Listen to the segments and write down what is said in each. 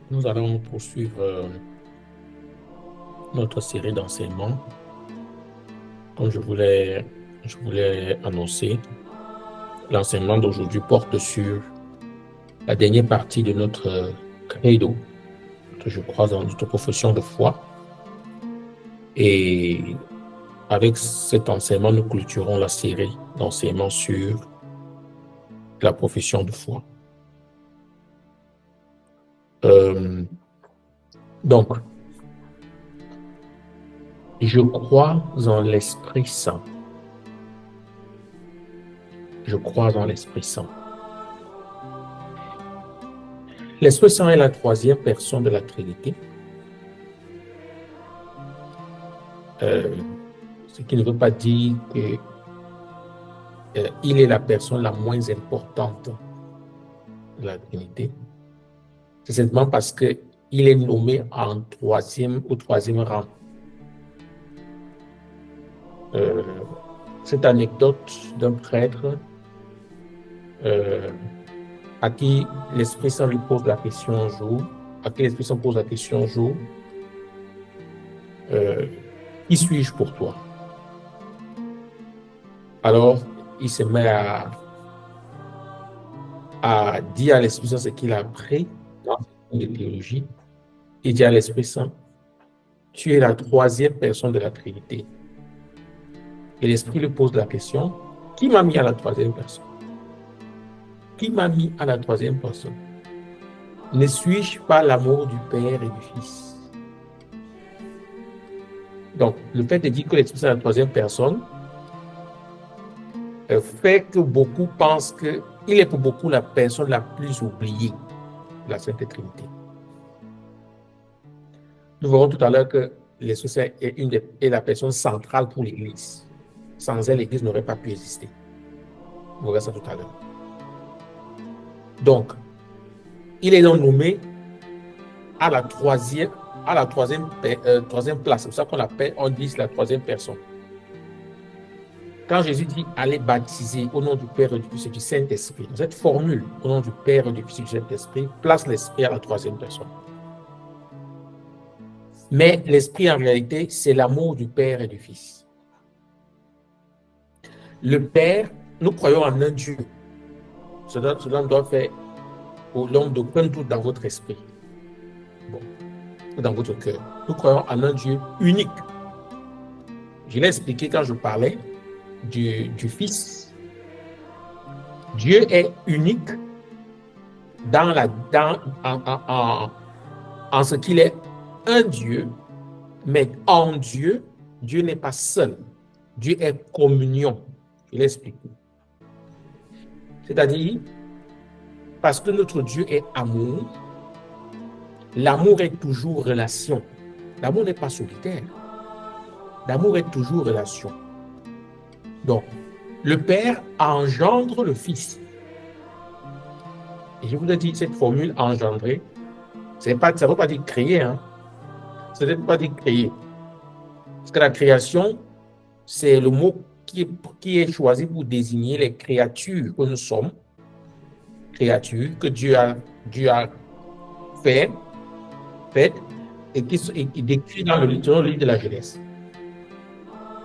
Nous allons poursuivre notre série d'enseignements. Comme je voulais annoncer, l'enseignement d'aujourd'hui porte sur la dernière partie de notre credo, je crois, dans notre profession de foi. Et avec cet enseignement, nous clôturons la série d'enseignements sur la profession de foi. Donc, je crois en l'Esprit Saint. Je crois en l'Esprit Saint. L'Esprit Saint est la troisième personne de la Trinité. Ce qui ne veut pas dire que il est la personne la moins importante de la Trinité. C'est simplement parce que il est nommé au troisième rang. Cette anecdote d'un prêtre à qui l'Esprit Saint lui pose la question un jour, qui suis-je pour toi? Alors, il se met à dire à l'Esprit Saint ce qu'il a appris dans de théologie. Il dit à l'Esprit Saint, tu es la troisième personne de la Trinité. Et l'Esprit lui pose la question, qui m'a mis à la troisième personne? Qui m'a mis à la troisième personne? Ne suis-je pas l'amour du Père et du Fils? Donc, le fait de dire que l'Esprit Saint est la troisième personne fait que beaucoup pensent qu'il est pour beaucoup la personne la plus oubliée de la Sainte Trinité. Nous verrons tout à l'heure que l'Esprit Saint est la personne centrale pour l'Église. Sans elle, l'Église n'aurait pas pu exister. Vous verrez ça tout à l'heure. Donc, il est donc nommé à la troisième place. C'est pour ça on dit la troisième personne. Quand Jésus dit allez baptiser au nom du Père et du Fils et du Saint-Esprit, cette formule au nom du Père et du Fils et du Saint-Esprit place l'Esprit à la troisième personne. Mais l'Esprit, en réalité, c'est l'amour du Père et du Fils. Le Père, nous croyons en un Dieu. Cela doit faire au long d'aucun doute dans votre esprit. Bon, dans votre cœur. Nous croyons en un Dieu unique. Je l'ai expliqué quand je parlais du Fils. Dieu est unique en ce qu'il est un Dieu, mais en Dieu, Dieu n'est pas seul. Dieu est communion. Je l'ai expliqué. C'est-à-dire, parce que notre Dieu est amour, l'amour est toujours relation. L'amour n'est pas solitaire. L'amour est toujours relation. Donc, le Père engendre le Fils. Et je vous ai dit, cette formule engendrer, ça ne veut pas dire créer. Ça ne veut pas dire créer. Parce que la création, c'est le mot qui est choisi pour désigner les créatures que nous sommes. Créatures que Dieu a faites et qui décrit dans le livre de la Genèse.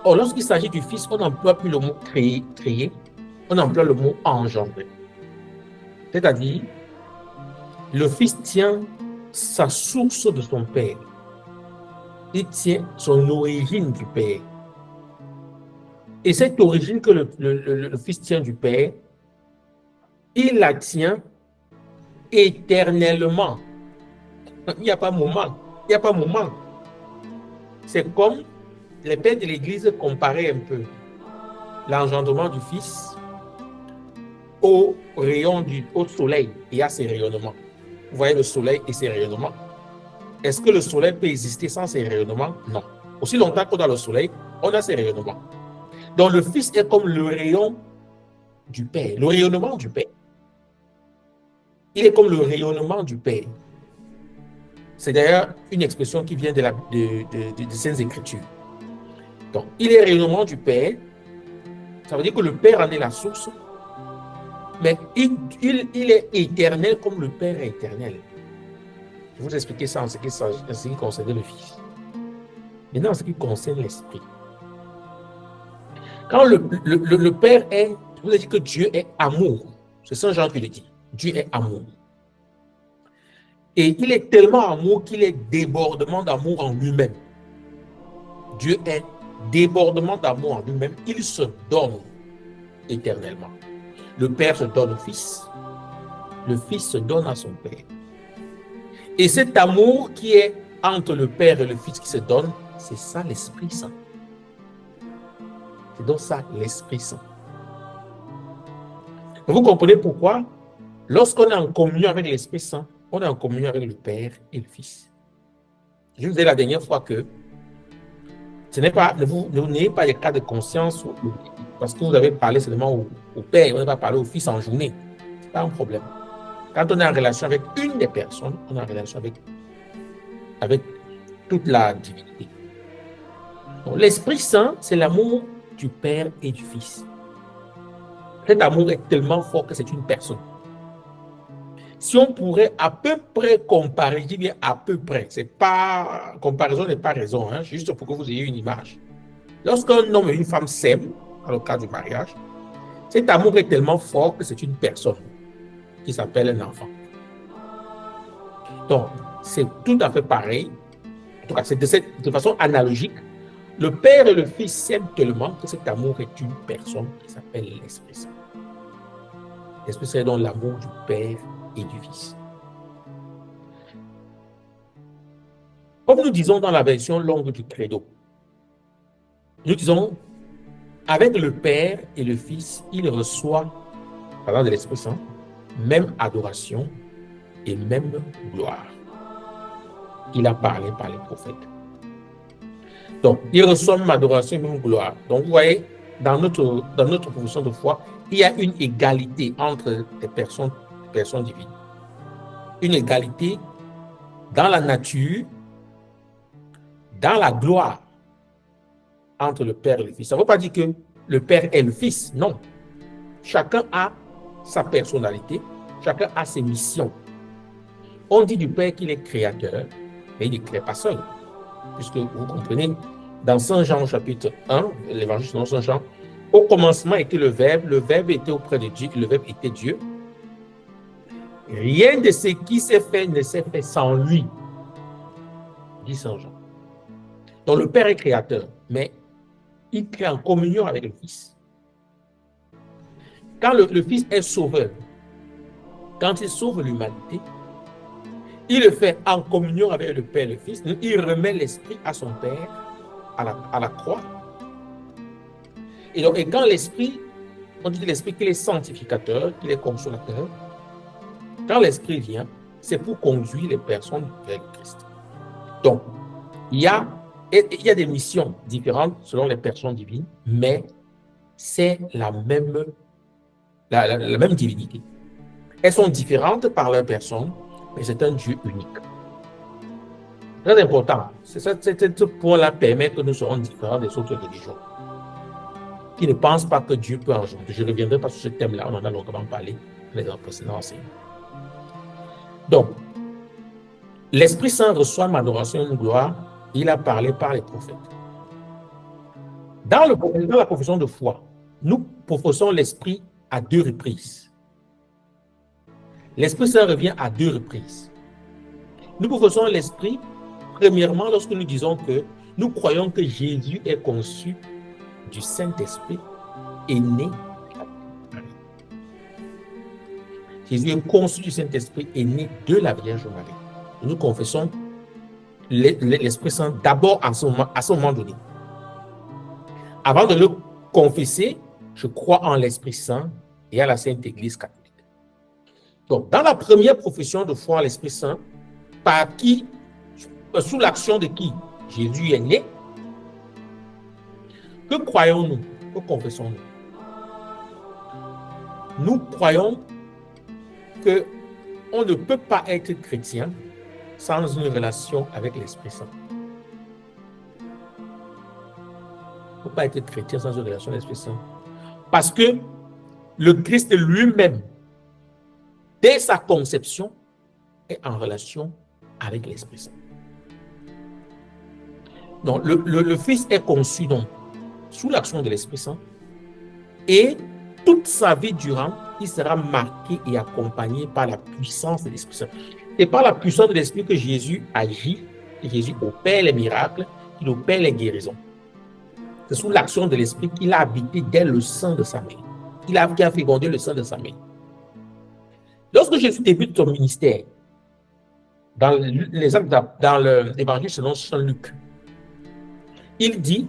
Or, lorsqu'il s'agit du Fils, on n'emploie plus le mot créer, on emploie le mot engendrer. C'est-à-dire, le Fils tient sa source de son Père. Il tient son origine du Père. Et cette origine que le Fils tient du Père, il la tient éternellement. Il n'y a pas moment. Il n'y a pas moment. C'est comme les pères de l'Église comparaient un peu l'engendrement du Fils au soleil et à ses rayonnements. Vous voyez le soleil et ses rayonnements. Est-ce que le soleil peut exister sans ses rayonnements? Non. Aussi longtemps qu'on a le soleil, on a ses rayonnements. Donc le Fils est comme le rayon du Père, le rayonnement du Père. Il est comme le rayonnement du Père. C'est d'ailleurs une expression qui vient des Saintes Écritures. Donc, il est rayonnement du Père. Ça veut dire que le Père en est la source. Mais il est éternel comme le Père est éternel. Je vous ai expliqué ça en ce qui concernait le Fils. Maintenant, en ce qui concerne l'Esprit. Quand le Père est, je vous ai dit que Dieu est amour. C'est Saint Jean qui le dit. Dieu est amour. Et il est tellement amour qu'il est débordement d'amour en lui-même. Dieu est débordement d'amour en lui-même. Il se donne éternellement. Le Père se donne au Fils. Le Fils se donne à son Père. Et cet amour qui est entre le Père et le Fils qui se donne, c'est ça l'Esprit Saint. C'est donc ça l'Esprit Saint. Vous comprenez pourquoi, lorsqu'on est en communion avec l'Esprit Saint, on est en communion avec le Père et le Fils. Je vous ai dit la dernière fois que ce n'est pas, ne n'ayez pas les cas de conscience parce que vous avez parlé seulement au Père, vous n'avez pas parlé au Fils en journée. Ce n'est pas un problème. Quand on est en relation avec une des personnes, on est en relation avec toute la divinité. Donc, l'Esprit Saint, c'est l'amour du Père et du Fils. Cet amour est tellement fort que c'est une personne. Si on pourrait à peu près comparer, je dis bien à peu près, c'est pas, comparaison n'est pas raison, hein, juste pour que vous ayez une image. Lorsqu'un homme et une femme s'aiment, dans le cas du mariage, cet amour est tellement fort que c'est une personne qui s'appelle un enfant. Donc, c'est tout à fait pareil. En tout cas, c'est de façon analogique. Le Père et le Fils s'aiment tellement que cet amour est une personne qui s'appelle l'Esprit Saint. L'Esprit Saint est donc l'amour du Père et du Fils. Comme nous disons dans la version longue du Credo, nous disons, avec le Père et le Fils, il reçoit, parlant de l'Esprit Saint, même adoration et même gloire. Il a parlé par les prophètes. Donc, il reçoit même adoration et même gloire. Donc, vous voyez, dans notre profession de foi, il y a une égalité entre les personnes divines. Une égalité dans la nature, dans la gloire, entre le Père et le Fils. Ça ne veut pas dire que le Père est le Fils, non. Chacun a sa personnalité, chacun a ses missions. On dit du Père qu'il est créateur, mais il ne crée pas seul. Puisque vous comprenez, dans Saint Jean chapitre 1, l'évangile selon Saint Jean, au commencement était le Verbe était auprès de Dieu, le Verbe était Dieu. Rien de ce qui s'est fait ne s'est fait sans lui, dit Saint Jean. Donc le Père est créateur, mais il crée en communion avec le Fils. Quand le Fils est sauveur, quand il sauve l'humanité, il le fait en communion avec le Père et le Fils. Il remet l'Esprit à son Père à la croix. Et quand l'Esprit, on dit de l'Esprit qu'il est sanctificateur, qu'il est consolateur, quand l'Esprit vient, c'est pour conduire les personnes vers le Christ. Donc, il y a des missions différentes selon les personnes divines, mais c'est la même divinité. Elles sont différentes par leur personne, mais c'est un Dieu unique. Très important. Ce point-là permet que nous serons différents des autres religions qui ne pensent pas que Dieu peut engendrer. Je ne reviendrai pas sur ce thème-là, on en a longuement parlé dans les précédents enseignements. Donc, l'Esprit Saint reçoit une adoration et une gloire. Il a parlé par les prophètes. Dans la profession de foi, nous professons l'Esprit à 2 reprises. L'Esprit Saint revient à 2 reprises. Nous professons l'Esprit, premièrement, lorsque nous disons que nous croyons que Jésus est conçu du Saint-Esprit et né. Jésus est conçu du Saint-Esprit et né de la Vierge Marie. Nous confessons l'Esprit Saint d'abord à ce moment donné. Avant de le confesser, je crois en l'Esprit Saint et à la Sainte Église catholique. Donc, dans la première profession de foi en l'Esprit Saint, par qui, sous l'action de qui Jésus est né, que croyons-nous? Que confessons-nous? Nous croyons qu'on ne peut pas être chrétien sans une relation avec l'Esprit Saint. On ne peut pas être chrétien sans une relation avec l'Esprit Saint. Parce que le Christ lui-même, dès sa conception, est en relation avec l'Esprit Saint. Donc, le Fils est conçu donc sous l'action de l'Esprit Saint et toute sa vie durant, il sera marqué et accompagné par la puissance de l'Esprit Saint. Et par la puissance de l'Esprit que Jésus agit, Jésus opère les miracles, il opère les guérisons. C'est sous l'action de l'Esprit qu'il a habité dès le sein de sa mère. Il a fécondé le sein de sa mère. Lorsque Jésus débute son ministère, dans l'évangile selon Saint Luc, il dit,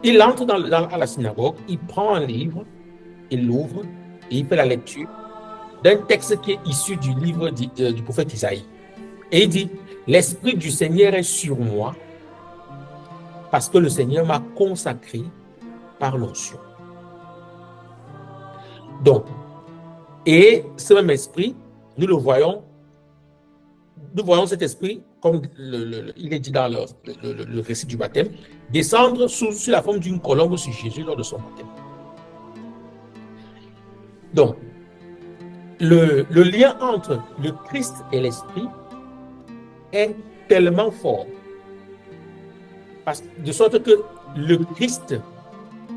il entre à la synagogue, il prend un livre, il l'ouvre et il fait la lecture d'un texte qui est issu du livre du prophète Isaïe. Et il dit, l'Esprit du Seigneur est sur moi parce que le Seigneur m'a consacré par l'onction. Donc, et ce même esprit, nous voyons cet esprit, comme il est dit dans le récit du baptême, descendre sous la forme d'une colombe sur Jésus lors de son baptême. Donc, le lien entre le Christ et l'Esprit est tellement fort, de sorte que le Christ,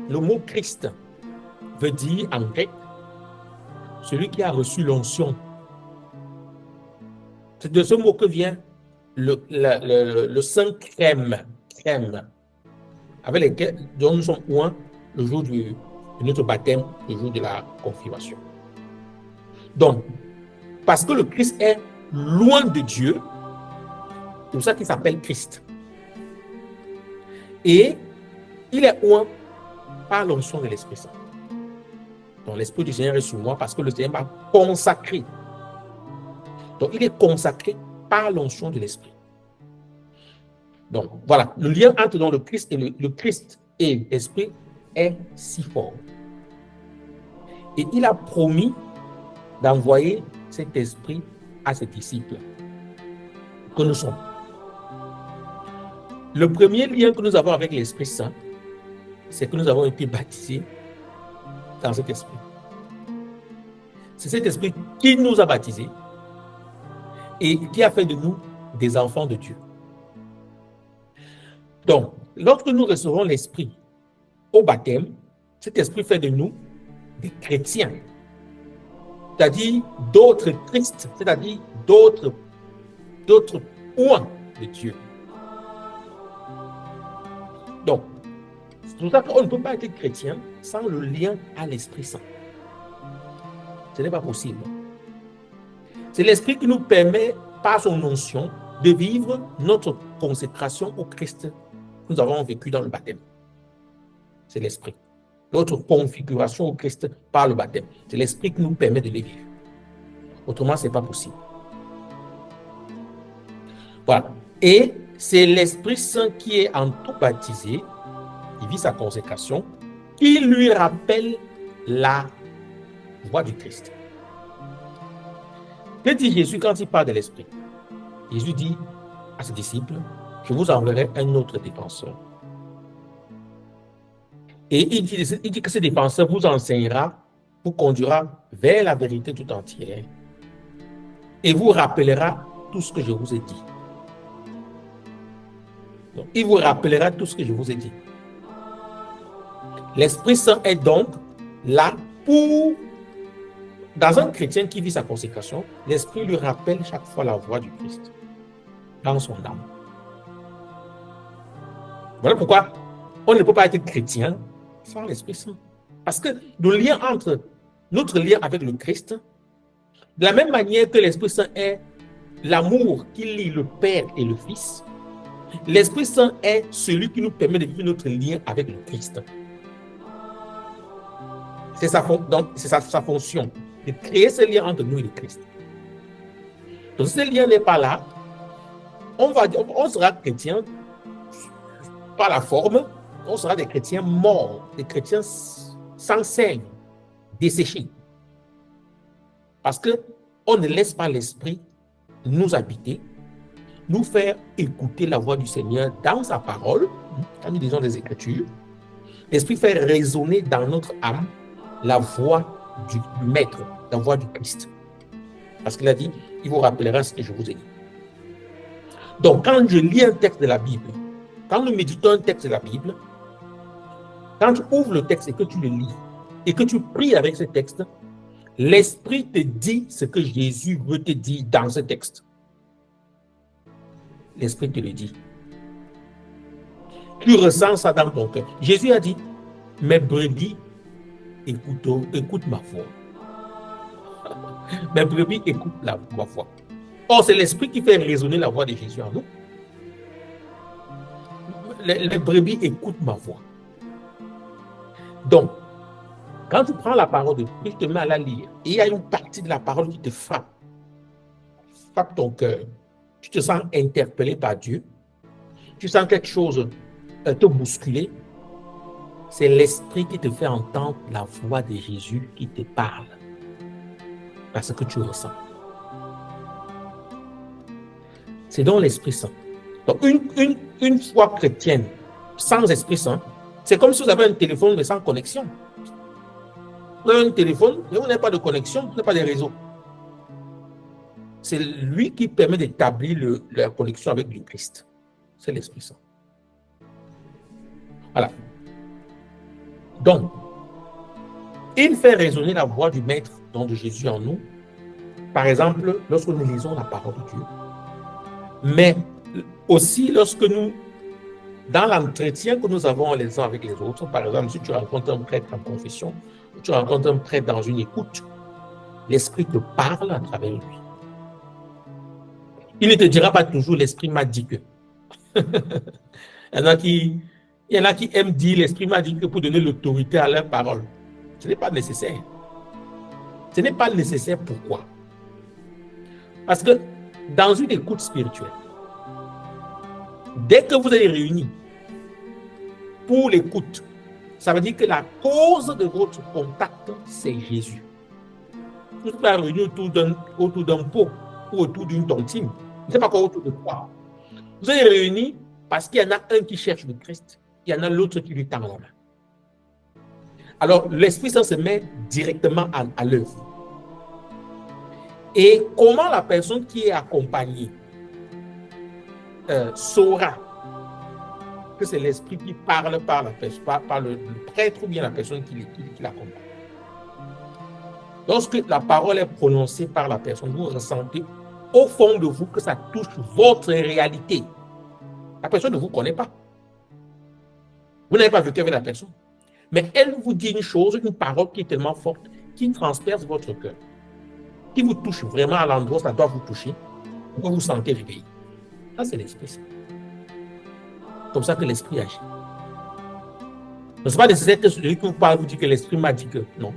le mot Christ veut dire en grec celui qui a reçu l'onction. C'est de ce mot que vient le sang crème, avec lequel nous sommes oints le jour de notre baptême, le jour de la confirmation. Donc, parce que le Christ est loin de Dieu, c'est pour ça qu'il s'appelle Christ. Et il est oint par l'onction de l'Esprit Saint. Donc, l'Esprit du Seigneur est sur moi parce que le Seigneur m'a consacré. Donc, il est consacré par l'onction de l'Esprit. Donc, voilà, le lien entre le Christ et l'Esprit est si fort. Et il a promis d'envoyer cet esprit à ses disciples que nous sommes. Le premier lien que nous avons avec l'Esprit Saint, c'est que nous avons été baptisés dans cet esprit. C'est cet esprit qui nous a baptisés et qui a fait de nous des enfants de Dieu. Donc, lorsque nous recevons l'esprit au baptême, cet esprit fait de nous des chrétiens, c'est-à-dire d'autres Christ, c'est-à-dire d'autres oints de Dieu. Donc, c'est pour ça qu'on ne peut pas être chrétien sans le lien à l'Esprit Saint. Ce n'est pas possible. C'est l'Esprit qui nous permet, par son onction, de vivre notre consécration au Christ que nous avons vécu dans le baptême. C'est l'Esprit. Notre configuration au Christ par le baptême. C'est l'Esprit qui nous permet de les vivre. Autrement, ce n'est pas possible. Voilà. Et c'est l'Esprit Saint qui est en tout baptisé, qui vit sa consécration, qui lui rappelle la voix du Christ. Que dit Jésus quand il parle de l'Esprit? Jésus dit à ses disciples, je vous enverrai un autre défenseur. Et il dit que ce défenseur vous enseignera, vous conduira vers la vérité tout entière et vous rappellera tout ce que je vous ai dit. Donc, il vous rappellera tout ce que je vous ai dit. L'Esprit Saint est donc là pour, dans un chrétien qui vit sa consécration, l'Esprit lui rappelle chaque fois la voix du Christ dans son âme. Voilà pourquoi on ne peut pas être chrétien sans l'Esprit Saint. Parce que notre lien avec le Christ, de la même manière que l'Esprit Saint est l'amour qui lie le Père et le Fils, l'Esprit Saint est celui qui nous permet de vivre notre lien avec le Christ. C'est sa fonction de créer ce lien entre nous et le Christ. Donc, si ce lien n'est pas là, on sera chrétien par la forme, on sera des chrétiens morts, des chrétiens sans seigne, desséchés. Parce qu'on ne laisse pas l'Esprit nous habiter, nous faire écouter la voix du Seigneur dans sa parole, quand nous lisons des Écritures. L'Esprit fait résonner dans notre âme la voix du Maître, la voix du Christ. Parce qu'il a dit, il vous rappellera ce que je vous ai dit. Donc, quand je lis un texte de la Bible, quand nous méditons un texte de la Bible, quand tu ouvres le texte et que tu le lis, et que tu pries avec ce texte, l'Esprit te dit ce que Jésus veut te dire dans ce texte. L'Esprit te le dit. Tu ressens ça dans ton cœur. Jésus a dit, mes brebis écoutent ma voix. Mes brebis écoutent ma voix. Or, c'est l'Esprit qui fait résonner la voix de Jésus en nous. Les brebis écoutent ma voix. Donc, quand tu prends la parole de Dieu, tu te mets à la lire, et il y a une partie de la parole qui te frappe ton cœur. Tu te sens interpellé par Dieu. Tu sens quelque chose te bousculer. C'est l'Esprit qui te fait entendre la voix de Jésus qui te parle. Parce que tu ressens. C'est donc l'Esprit Saint. Donc, une foi chrétienne sans Esprit Saint, c'est comme si vous avez un téléphone mais sans connexion. Vous avez un téléphone mais vous n'avez pas de connexion, vous n'avez pas de réseau. C'est lui qui permet d'établir la connexion avec le Christ. C'est l'Esprit Saint. Voilà. Donc, il fait résonner la voix du Maître, donc de Jésus en nous, par exemple, lorsque nous lisons la parole de Dieu, mais aussi lorsque nous, dans l'entretien que nous avons les uns avec les autres, par exemple, si tu rencontres un prêtre en confession, ou tu rencontres un prêtre dans une écoute, l'Esprit te parle à travers lui. Il ne te dira pas toujours l'Esprit m'a dit que. Il y en a qui aiment dire l'Esprit m'a dit que pour donner l'autorité à leur parole. Ce n'est pas nécessaire. Ce n'est pas nécessaire. Pourquoi? Parce que dans une écoute spirituelle, dès que vous êtes réunis pour l'écoute, ça veut dire que la cause de votre contact, c'est Jésus. Vous êtes pas réunis autour d'un pot ou autour d'une tontine. Vous n'êtes pas encore autour de quoi. Vous êtes réunis parce qu'il y en a un qui cherche le Christ, il y en a l'autre qui lui tend la main. Alors, l'Esprit Saint se met directement à l'œuvre. Et comment la personne qui est accompagnée saura que c'est l'Esprit qui parle par le prêtre ou bien la personne qui l'accompagne? Lorsque la parole est prononcée par la personne, vous ressentez au fond de vous que ça touche votre réalité. La personne ne vous connaît pas. Vous n'avez pas vécu avec la personne. Mais elle vous dit une chose, une parole qui est tellement forte, qui transperce votre cœur, qui vous touche vraiment à l'endroit où ça doit vous toucher, vous vous sentez réveillé. Ça, c'est l'Esprit Saint. Comme ça que l'Esprit agit. Ce n'est pas nécessaire que celui qui vous parle vous dit que l'Esprit m'a dit que non.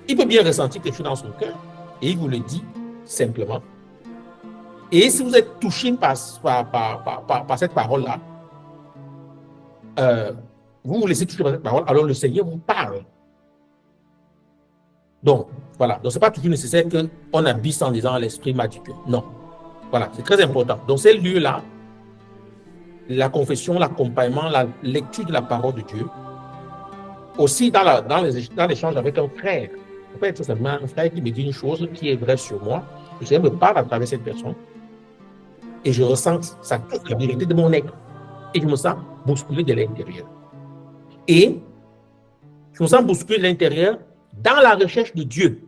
Il peut bien ressentir quelque chose dans son cœur et il vous le dit simplement. Et si vous êtes touché par cette parole-là, vous vous laissez toucher par cette parole, alors le Seigneur vous parle. Donc, voilà. Donc, ce n'est pas toujours nécessaire qu'on habite en disant l'Esprit m'a dit que. Non. Voilà, c'est très important. Donc, ces lieux-là, la confession, l'accompagnement, la lecture de la parole de Dieu, aussi dans l'échange avec un frère. En fait, c'est simplement un frère qui me dit une chose qui est vraie sur moi. Le Seigneur me parle à travers cette personne. Et je ressens ça toute la vérité de mon être. Et je me sens bousculé de l'intérieur. Et je me sens bousculé de l'intérieur dans la recherche de Dieu.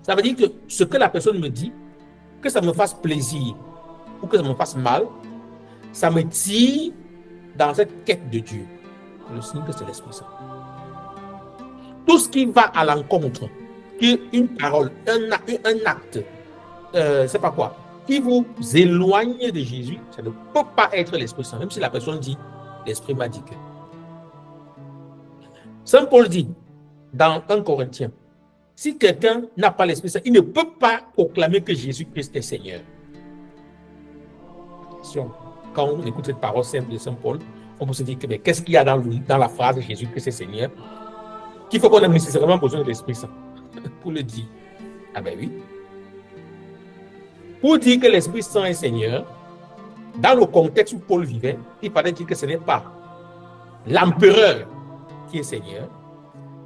Ça veut dire que ce que la personne me dit, que ça me fasse plaisir ou que ça me fasse mal, ça me tire dans cette quête de Dieu. C'est le signe que c'est l'Esprit Saint. Tout ce qui va à l'encontre, une parole, un acte, c'est pas quoi, qui vous éloigne de Jésus, ça ne peut pas être l'Esprit Saint, même si la personne dit, l'Esprit m'a dit que. Saint Paul dit, dans 1 Corinthiens, si quelqu'un n'a pas l'Esprit Saint, il ne peut pas proclamer que Jésus-Christ est Seigneur. Quand on écoute cette parole simple de Saint Paul, on peut se dire que qu'est-ce qu'il y a dans la phrase Jésus-Christ est Seigneur, qu'il faut qu'on ait nécessairement besoin de l'Esprit Saint pour le dire. Ah ben oui. Pour dire que l'Esprit Saint est Seigneur, dans le contexte où Paul vivait, il fallait dire que ce n'est pas l'empereur qui est Seigneur,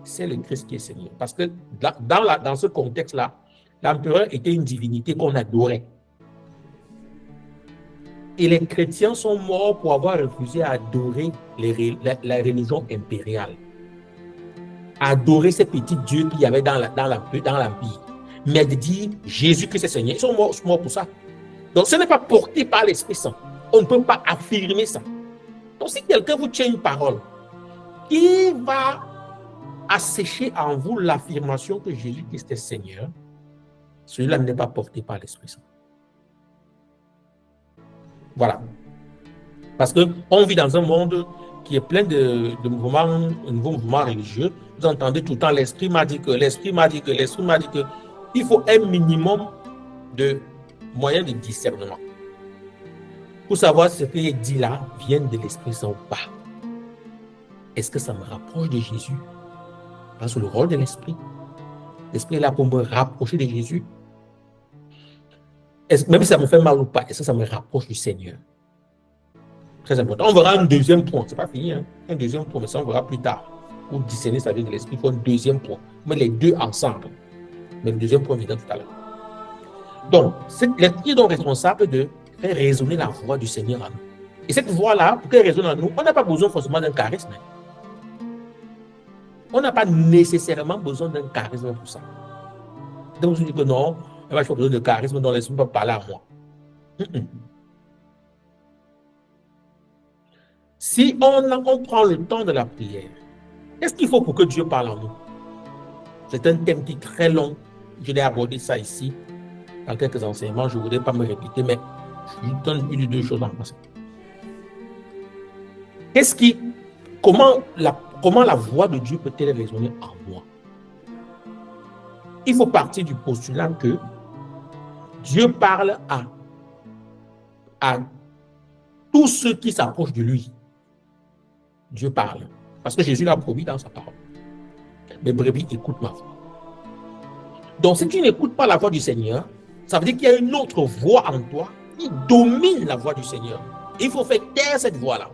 c'est le Christ qui est Seigneur. Parce que dans ce contexte-là, l'empereur était une divinité qu'on adorait. Et les chrétiens sont morts pour avoir refusé à adorer la religion impériale. Adorer ces petits dieux qu'il y avait dans l'Empire. Mais de dire Jésus-Christ est Seigneur. Ils sont morts pour ça. Donc ce n'est pas porté par l'Esprit Saint. On ne peut pas affirmer ça. Donc si quelqu'un vous tient une parole qui va assécher en vous l'affirmation que Jésus-Christ est Seigneur, celui-là n'est pas porté par l'Esprit Saint. Voilà. Parce qu'on vit dans un monde qui est plein de nouveaux mouvements religieux. Vous entendez tout le temps, l'Esprit m'a dit que, l'Esprit m'a dit que, l'Esprit m'a dit que. Il faut un minimum de moyens de discernement pour savoir si ce qui est dit là vient de l'Esprit Saint ou pas. Est-ce que ça me rapproche de Jésus? Parce que le rôle de l'Esprit. L'Esprit est là pour me rapprocher de Jésus. Même si ça me fait mal ou pas, est-ce que ça me rapproche du Seigneur? Très important. On verra un deuxième point. Ce n'est pas fini, hein? Un deuxième point, mais ça on verra plus tard. Pour discerner sa vie de l'Esprit, il faut un deuxième point. Mais les deux ensemble. Mais le deuxième point viendra tout à l'heure. Donc, l'Esprit est donc responsable de faire résonner la voix du Seigneur en nous. Et cette voix-là, pour qu'elle résonne en nous, on n'a pas besoin forcément d'un charisme. On n'a pas nécessairement besoin d'un charisme pour ça. Donc, je dis que non, je n'ai pas besoin de charisme dont l'Esprit peut parler à moi. Si on prend le temps de la prière, qu'est-ce qu'il faut pour que Dieu parle en nous? C'est un thème qui est très long. Je l'ai abordé ça ici dans quelques enseignements. Je ne voudrais pas me répéter, mais je donne une ou deux choses en passant. Comment la voix de Dieu peut-elle résonner en moi? Il faut partir du postulat que Dieu parle à tous ceux qui s'approchent de lui. Dieu parle. Parce que Jésus l'a promis dans sa parole. Mes brebis écoutent ma voix. Donc, si tu n'écoutes pas la voix du Seigneur, ça veut dire qu'il y a une autre voix en toi qui domine la voix du Seigneur. Il faut faire taire cette voix-là.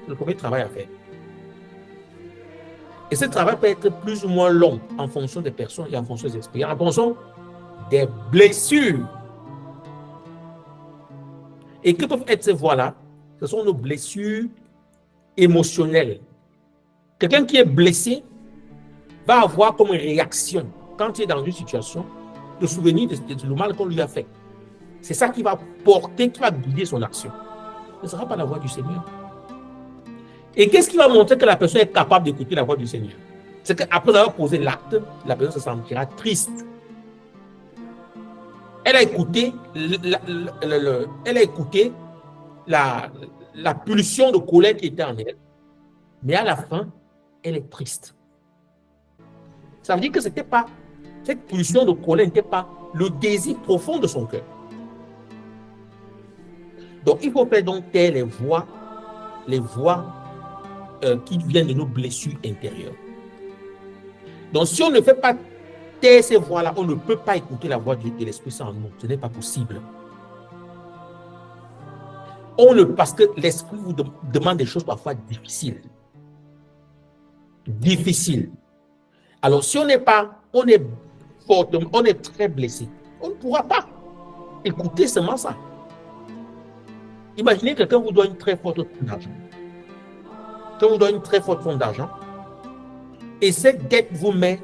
C'est le premier travail à faire. Et ce travail peut être plus ou moins long en fonction des personnes et en fonction des expériences, en fonction des blessures. Et que peuvent être ces voix-là? Ce sont nos blessures émotionnelles. Quelqu'un qui est blessé va avoir comme réaction, quand il est dans une situation, de souvenir de le mal qu'on lui a fait. C'est ça qui va porter, qui va guider son action. Ce ne sera pas la voix du Seigneur. Et qu'est-ce qui va montrer que la personne est capable d'écouter la voix du Seigneur? C'est qu'après avoir posé l'acte, la personne se sentira triste. Elle a écouté, la pulsion de colère qui était en elle, mais à la fin, elle est triste. Ça veut dire que c'était pas, cette pulsion de colère n'était pas le désir profond de son cœur. Donc, il faut faire donc taire les voix qui viennent de nos blessures intérieures. Donc, si on ne fait pas taire ces voix-là, on ne peut pas écouter la voix de l'Esprit Saint en nous. Ce n'est pas possible. Parce que l'Esprit vous demande des choses parfois difficiles. Difficiles. Alors, si on est très blessé, on ne pourra pas écouter seulement ça. Imaginez que quelqu'un vous donne une très forte somme d'argent. Quand vous donne une très forte somme d'argent, et cette dette vous met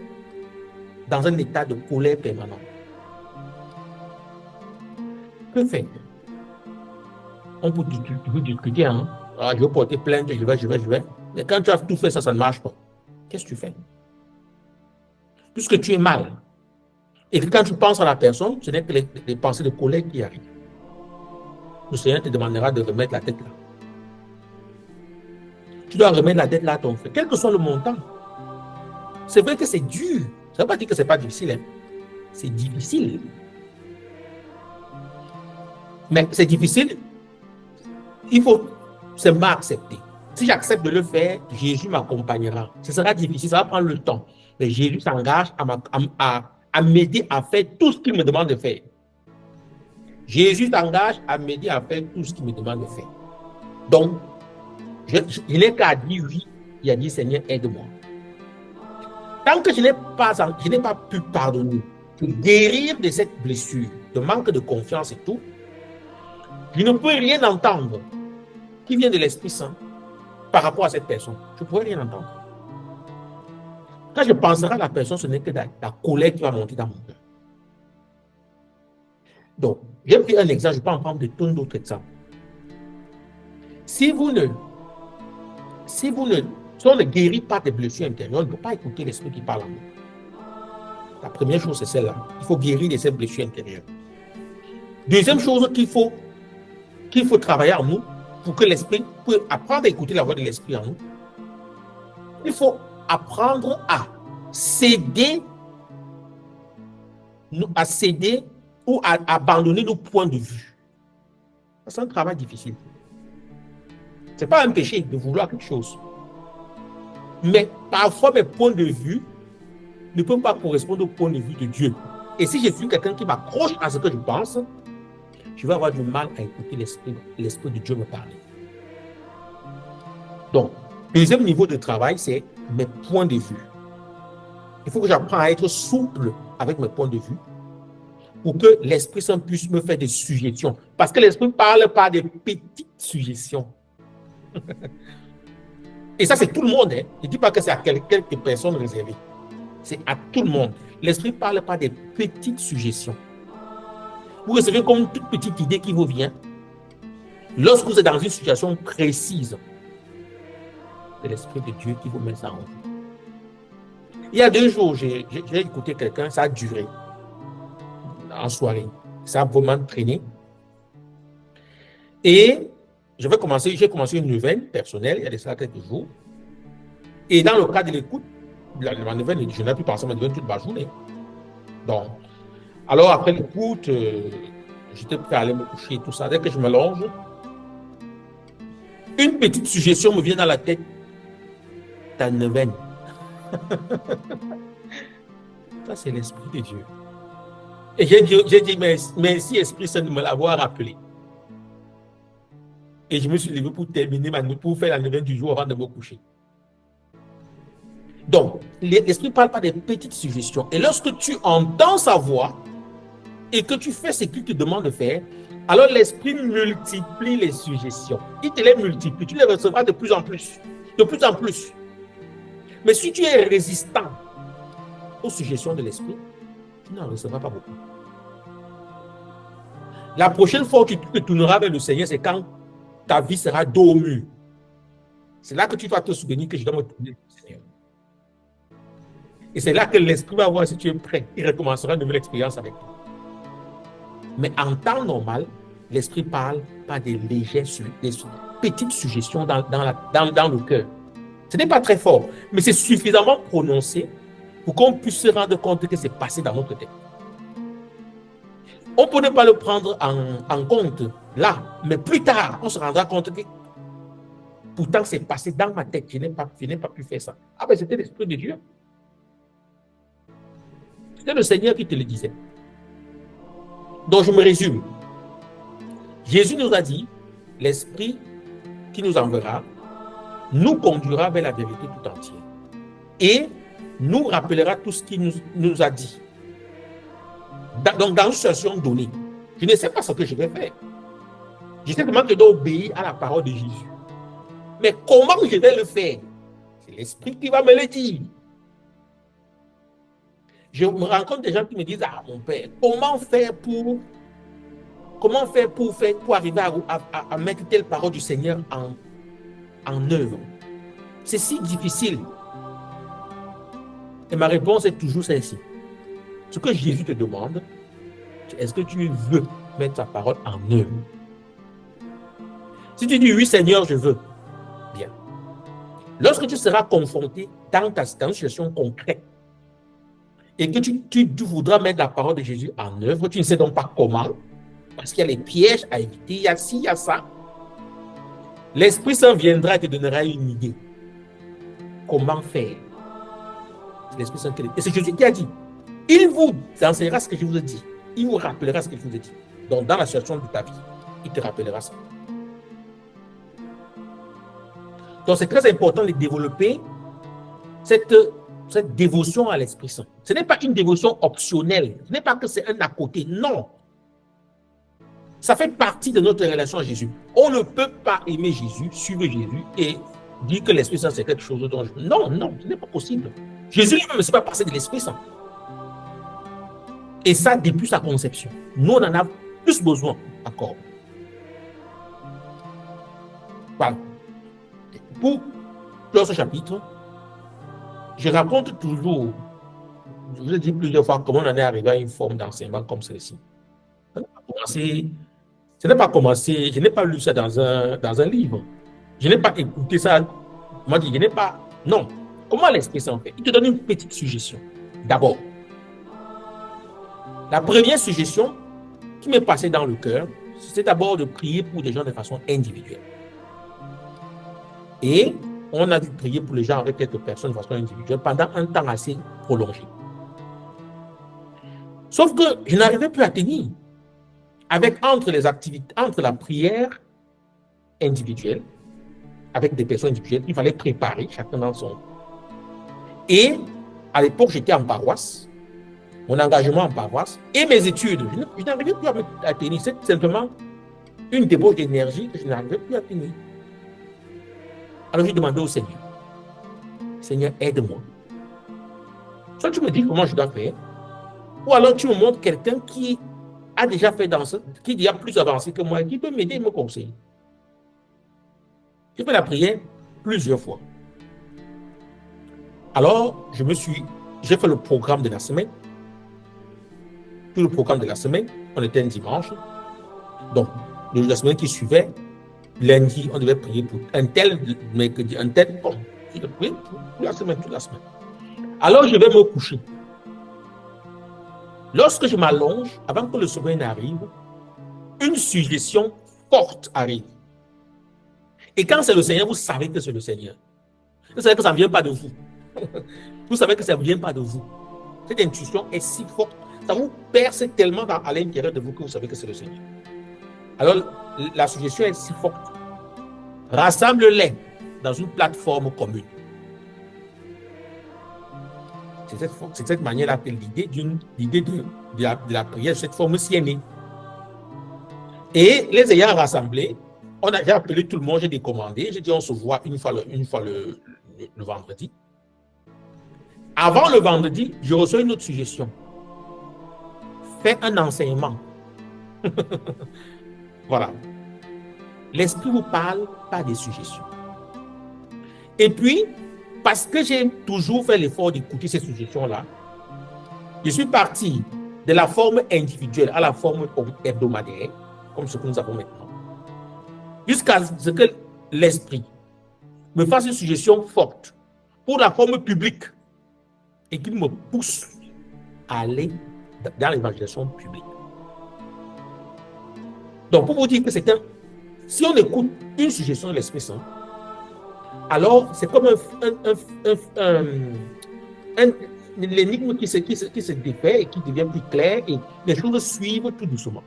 dans un état de colère permanent. Que faire? On peut discuter, hein? Ah, je vais porter plainte, je vais. Mais quand tu as tout fait, ça ne marche pas. Qu'est-ce que tu fais? Puisque tu es mal. Et que quand tu penses à la personne, ce n'est que les pensées de colère qui arrivent. Le Seigneur te demandera de remettre la tête là. Tu dois remettre la tête là à ton frère, quel que soit le montant. C'est vrai que c'est dur. Ça ne veut pas dire que ce n'est pas difficile. Hein. C'est difficile. Mais c'est difficile. Il faut seulement accepter. Si j'accepte de le faire, Jésus m'accompagnera. Ce sera difficile, ça va prendre le temps. Mais Jésus s'engage à m'aider à faire tout ce qu'il me demande de faire. Jésus s'engage à m'aider à faire tout ce qu'il me demande de faire. Donc, je n'ai qu'à dire oui et à dire Seigneur, aide-moi. Tant que je n'ai pas pu pardonner, guérir de cette blessure, de manque de confiance et tout, Je ne peux rien entendre qui vient de l'Esprit Saint par rapport à cette personne. Je ne pourrais rien entendre. Quand je penserai à la personne, ce n'est que la colère qui va monter dans mon cœur. Donc, j'ai pris un exemple, je peux en prendre de tonnes d'autres exemples. Si on ne guérit pas des blessures intérieures, on ne peut pas écouter l'Esprit qui parle en nous. La première chose, c'est celle-là. Il faut guérir de ces blessures intérieures. Deuxième chose qu'il faut travailler en nous pour que l'Esprit puisse apprendre à écouter la voix de l'Esprit en nous. Il faut apprendre à céder ou à abandonner nos points de vue. C'est un travail difficile. Ce n'est pas un péché de vouloir quelque chose. Mais parfois, mes points de vue ne peuvent pas correspondre au point de vue de Dieu. Et si je suis quelqu'un qui m'accroche à ce que je pense, je vais avoir du mal à écouter l'Esprit de Dieu me parler. Donc, deuxième niveau de travail, c'est mes points de vue. Il faut que j'apprenne à être souple avec mes points de vue pour que l'Esprit Saint puisse me faire des suggestions. Parce que l'Esprit ne parle pas des petites suggestions. Et ça, c'est tout le monde. Hein. Je ne dis pas que c'est à quelques personnes réservées. C'est à tout le monde. L'Esprit ne parle pas des petites suggestions. Vous recevez comme une toute petite idée qui vous vient. Lorsque vous êtes dans une situation précise, c'est l'Esprit de Dieu qui vous met ça en vous. Il y a 2 jours, j'ai écouté quelqu'un, ça a duré en soirée. Ça a vraiment traîné. Et j'ai commencé une nouvelle personnelle, il y a de ça quelques jours. Et dans le cadre de l'écoute, la nouvelle, je n'ai plus pensé à ma nouvelle toute ma journée. Donc, alors après l'écoute, j'étais prêt à aller me coucher et tout ça. Dès que je me longe, une petite suggestion me vient dans la tête. Ta neuvaine. Ça, c'est l'Esprit de Dieu. Et j'ai dit merci Esprit Saint de me l'avoir rappelé. Et je me suis levé pour terminer pour faire la neuvaine du jour avant de me coucher. Donc, l'Esprit ne parle pas des petites suggestions. Et lorsque tu entends sa voix et que tu fais ce qu'il te demande de faire, alors l'Esprit multiplie les suggestions. Il te les multiplie. Tu les recevras de plus en plus. De plus en plus. Mais si tu es résistant aux suggestions de l'Esprit, tu n'en recevras pas beaucoup. La prochaine fois que tu te tourneras vers le Seigneur, c'est quand ta vie sera dos au mur. C'est là que tu dois te souvenir que je dois me tourner vers le Seigneur. Et c'est là que l'Esprit va voir si tu es prêt. Il recommencera une nouvelle expérience avec toi. Mais en temps normal, l'Esprit parle pas des légères, des petites suggestions dans le cœur. Ce n'est pas très fort, mais c'est suffisamment prononcé pour qu'on puisse se rendre compte que c'est passé dans notre tête. On peut ne pas le prendre en compte là, mais plus tard, on se rendra compte que pourtant c'est passé dans ma tête, je n'ai pas pu faire ça. Ah ben c'était l'Esprit de Dieu. C'était le Seigneur qui te le disait. Donc je me résume. Jésus nous a dit, l'Esprit qui nous enverra nous conduira vers la vérité tout entière et nous rappellera tout ce qu'il nous a dit. Donc dans une situation donnée, je ne sais pas ce que je vais faire. Je sais seulement que je dois obéir à la parole de Jésus. Mais comment je vais le faire? C'est l'Esprit qui va me le dire. Je me rencontre des gens qui me disent, ah mon père, comment faire pour arriver à mettre telle parole du Seigneur en œuvre? C'est si difficile. Et ma réponse est toujours celle-ci. Ce que Jésus te demande, est-ce que tu veux mettre sa parole en œuvre? Si tu dis oui Seigneur, je veux, bien. Lorsque tu seras confronté dans une situation concrète et que tu voudras mettre la parole de Jésus en œuvre, tu ne sais donc pas comment, parce qu'il y a les pièges à éviter, il y a ci, il y a ça. L'Esprit Saint viendra et te donnera une idée. Comment faire? C'est l'Esprit Saint qui dit. Et c'est Jésus qui a dit. Il vous enseignera ce que je vous ai dit. Il vous rappellera ce que je vous ai dit. Donc, dans la situation de ta vie, il te rappellera ça. Donc, c'est très important de développer cette dévotion à l'Esprit Saint. Ce n'est pas une dévotion optionnelle. Ce n'est pas que c'est un à côté. Non. Ça fait partie de notre relation à Jésus. On ne peut pas aimer Jésus, suivre Jésus et dire que l'Esprit Saint, c'est quelque chose dont je... Non, non, ce n'est pas possible. Jésus lui-même ne s'est pas passé de l'Esprit Saint. Et ça, depuis sa conception. Nous, on en a plus besoin encore. Voilà. Pour clore ce chapitre, je raconte toujours, je vous ai dit plusieurs fois comment on en est arrivé à une forme d'enseignement comme celle-ci. Je n'ai pas commencé, je n'ai pas lu ça dans un livre. Je n'ai pas écouté ça. Moi, je n'ai pas. Non. Comment l'Esprit Saint fait? Il te donne une petite suggestion. D'abord, la première suggestion qui m'est passée dans le cœur, c'est d'abord de prier pour des gens de façon individuelle. Et on a dû prier pour les gens avec quelques personnes de façon individuelle pendant un temps assez prolongé. Sauf que je n'arrivais plus à tenir. Avec entre les activités, entre la prière individuelle, avec des personnes individuelles, il fallait préparer chacun dans son. Et à l'époque, j'étais en paroisse, mon engagement en paroisse et mes études. Je n'arrivais plus à tenir. C'est simplement une débauche d'énergie que je n'arrivais plus à tenir. Alors j'ai demandé au Seigneur, Seigneur, aide-moi. Soit tu me dis comment je dois faire, ou alors tu me montres quelqu'un qui a déjà fait dans ce, qui est déjà plus avancé que moi, et qui peut m'aider et me conseiller. J'ai fait la prière plusieurs fois. Alors, j'ai fait le programme de la semaine. Tout le programme de la semaine, on était un dimanche. Donc, la semaine qui suivait, lundi, on devait prier pour un tel, mercredi, un tel, bon, je priais toute la semaine. Alors, je vais me coucher. Lorsque je m'allonge, avant que le sommeil n'arrive, une suggestion forte arrive. Et quand c'est le Seigneur, vous savez que c'est le Seigneur. Vous savez que ça ne vient pas de vous. Vous savez que ça ne vient pas de vous. Cette intuition est si forte, ça vous perce tellement à l'intérieur de vous que vous savez que c'est le Seigneur. Alors, la suggestion est si forte. Rassemble-les dans une plateforme commune. C'est de cette manière-là que l'idée de la prière, cette forme-ci est née. Et les ayant rassemblés, j'ai appelé tout le monde, j'ai décommandé, j'ai dit on se voit une fois le vendredi. Avant le vendredi, je reçois une autre suggestion. Fais un enseignement. Voilà. L'Esprit vous parle, pas des suggestions. Et puis, parce que j'ai toujours fait l'effort d'écouter ces suggestions-là, je suis parti de la forme individuelle à la forme hebdomadaire, comme ce que nous avons maintenant, jusqu'à ce que l'Esprit me fasse une suggestion forte pour la forme publique et qu'il me pousse à aller dans l'évangélisation publique. Donc, pour vous dire que si on écoute une suggestion de l'Esprit Saint, alors c'est comme l'énigme qui se défait et qui devient plus claire et les choses suivent tout doucement.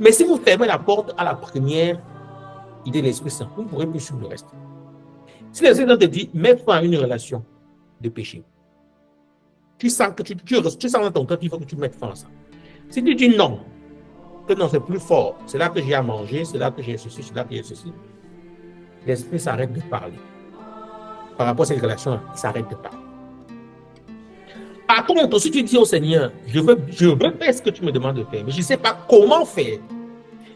Mais si vous fermez la porte à la première idée de l'Esprit Saint, vous ne pourrez plus suivre le reste. Si l'Esprit Saint te dit, mets fin à une relation de péché, tu sens que tu sens dans ton cœur qu'il faut que tu mettes fin à ça. Si tu dis non, que non, c'est plus fort, c'est là que j'ai à manger, c'est là que j'ai ceci, c'est là que j'ai ceci, l'Esprit s'arrête de parler. Par rapport à cette relation, il s'arrête de parler. Par contre, si tu dis au Seigneur, je veux faire ce que tu me demandes de faire, mais je ne sais pas comment faire,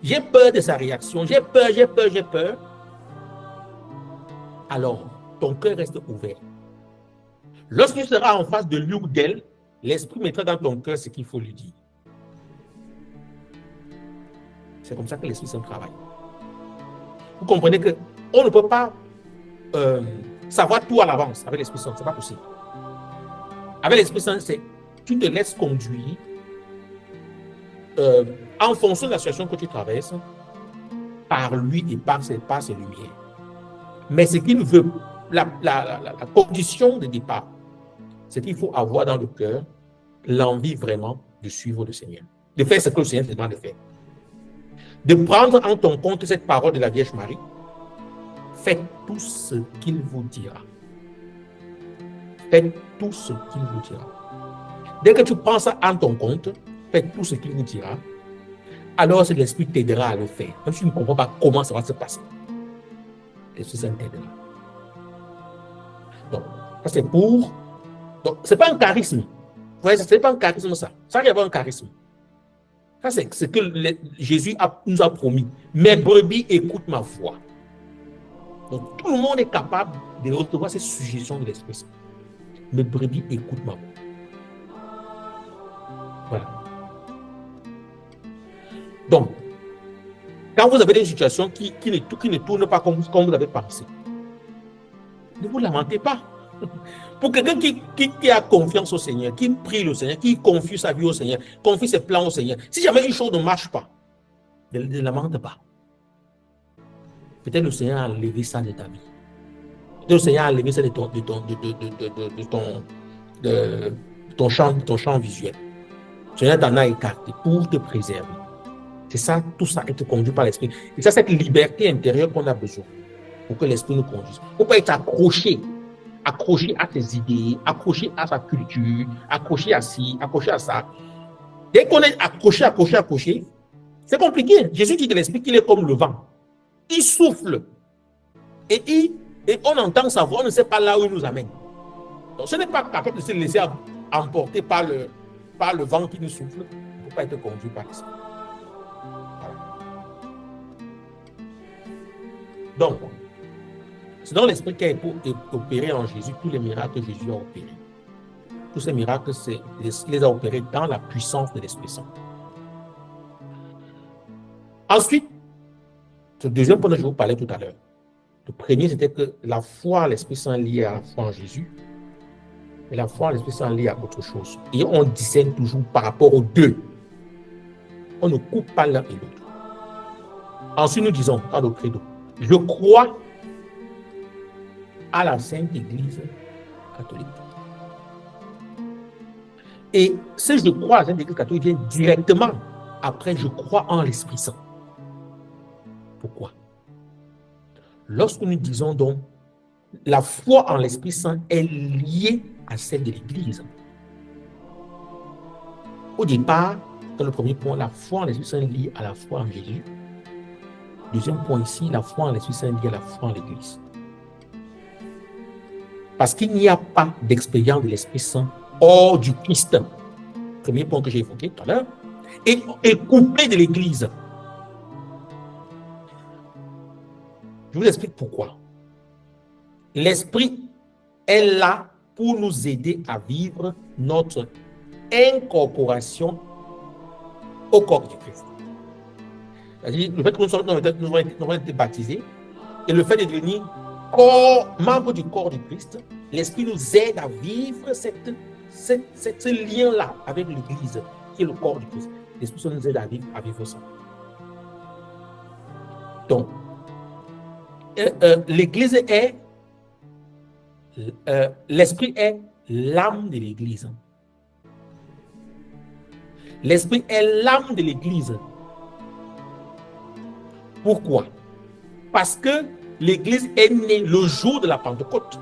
j'ai peur de sa réaction, j'ai peur, alors ton cœur reste ouvert. Lorsque tu seras en face de lui ou d'elle, l'Esprit mettra dans ton cœur ce qu'il faut lui dire. C'est comme ça que l'Esprit Saint travaille. Vous comprenez qu'on ne peut pas savoir tout à l'avance avec l'Esprit Saint, ce n'est pas possible. Avec l'Esprit Saint, tu te laisses conduire en fonction de la situation que tu traverses par lui et par ses lumières. Mais ce qu'il veut, la condition de départ, c'est qu'il faut avoir dans le cœur l'envie vraiment de suivre le Seigneur, de faire ce que le Seigneur te demande de faire. De prendre en ton compte cette parole de la Vierge Marie. Faites tout ce qu'il vous dira. Faites tout ce qu'il vous dira. Dès que tu prends ça en ton compte, faites tout ce qu'il vous dira. alors l'Esprit t'aidera à le faire. Même si tu ne comprends pas comment ça va se passer. L'Esprit Saint t'aidera. Donc, ça c'est pour... Donc, ce n'est pas un charisme. Ouais, ce n'est pas un charisme, ça. Ça n'est pas un charisme. Ça, c'est ce que Jésus nous a promis. Mes brebis écoutent ma voix. Donc, tout le monde est capable de recevoir ces suggestions de l'Esprit Saint. Mes brebis écoutent ma voix. Voilà. Donc, quand vous avez des situations qui ne tournent pas comme vous avez pensé, ne vous lamentez pas. Pour quelqu'un qui a confiance au Seigneur, qui prie le Seigneur, qui confie sa vie au Seigneur, confie ses plans au Seigneur, si jamais une chose ne marche pas, ne lamente pas. Peut-être le Seigneur a enlevé ça de ta vie. Peut-être le Seigneur a enlevé ça de ton champ visuel. Le Seigneur t'en a écarté pour te préserver. C'est ça, tout ça, être conduit par l'Esprit. Et ça, cette liberté intérieure qu'on a besoin pour que l'Esprit nous conduise. Il ne faut pas être accroché à tes idées, accroché à sa culture, accroché à ci, accroché à ça. Dès qu'on est accroché, c'est compliqué. Jésus dit de l'Esprit qu'il est comme le vent. Il souffle. Et on entend sa voix, on ne sait pas là où il nous amène. Donc, ce n'est pas capable de se laisser emporter par le vent qui nous souffle. Il ne faut pas être conduit par l'Esprit. Donc, c'est dans l'Esprit qui a opéré en Jésus tous les miracles que Jésus a opérés. Tous ces miracles, il les a opérés dans la puissance de l'Esprit Saint. Ensuite, ce deuxième point dont je vous parlais tout à l'heure. Le premier, c'était que la foi à l'Esprit Saint liée à la foi en Jésus, et la foi à l'Esprit Saint liée à autre chose. Et on discerne toujours par rapport aux deux. On ne coupe pas l'un et l'autre. Ensuite, nous disons, dans le credo, je crois à la Sainte Église catholique. Et ce je crois à la Sainte Église catholique vient directement après je crois en l'Esprit Saint. Pourquoi? Lorsque nous disons donc la foi en l'Esprit Saint est liée à celle de l'Église. Au départ, dans le premier point, la foi en l'Esprit Saint est liée à la foi en Jésus. Deuxième point ici, la foi en l'Esprit Saint est liée à la foi en l'Église. Parce qu'il n'y a pas d'expérience de l'Esprit Saint hors du Christ. Premier point que j'ai évoqué tout à l'heure. Et coupé de l'Église. Je vous explique pourquoi. L'Esprit est là pour nous aider à vivre notre incorporation au corps du Christ. C'est-à-dire le fait que nous avons été baptisés et le fait de devenir membre du corps du Christ, l'Esprit nous aide à vivre ce lien-là avec l'Église, qui est le corps du Christ. L'Esprit nous aide à vivre ça. Donc, l'Église est, l'Esprit est l'âme de l'Église. L'Esprit est l'âme de l'Église. Pourquoi? Parce que l'Église est née le jour de la Pentecôte.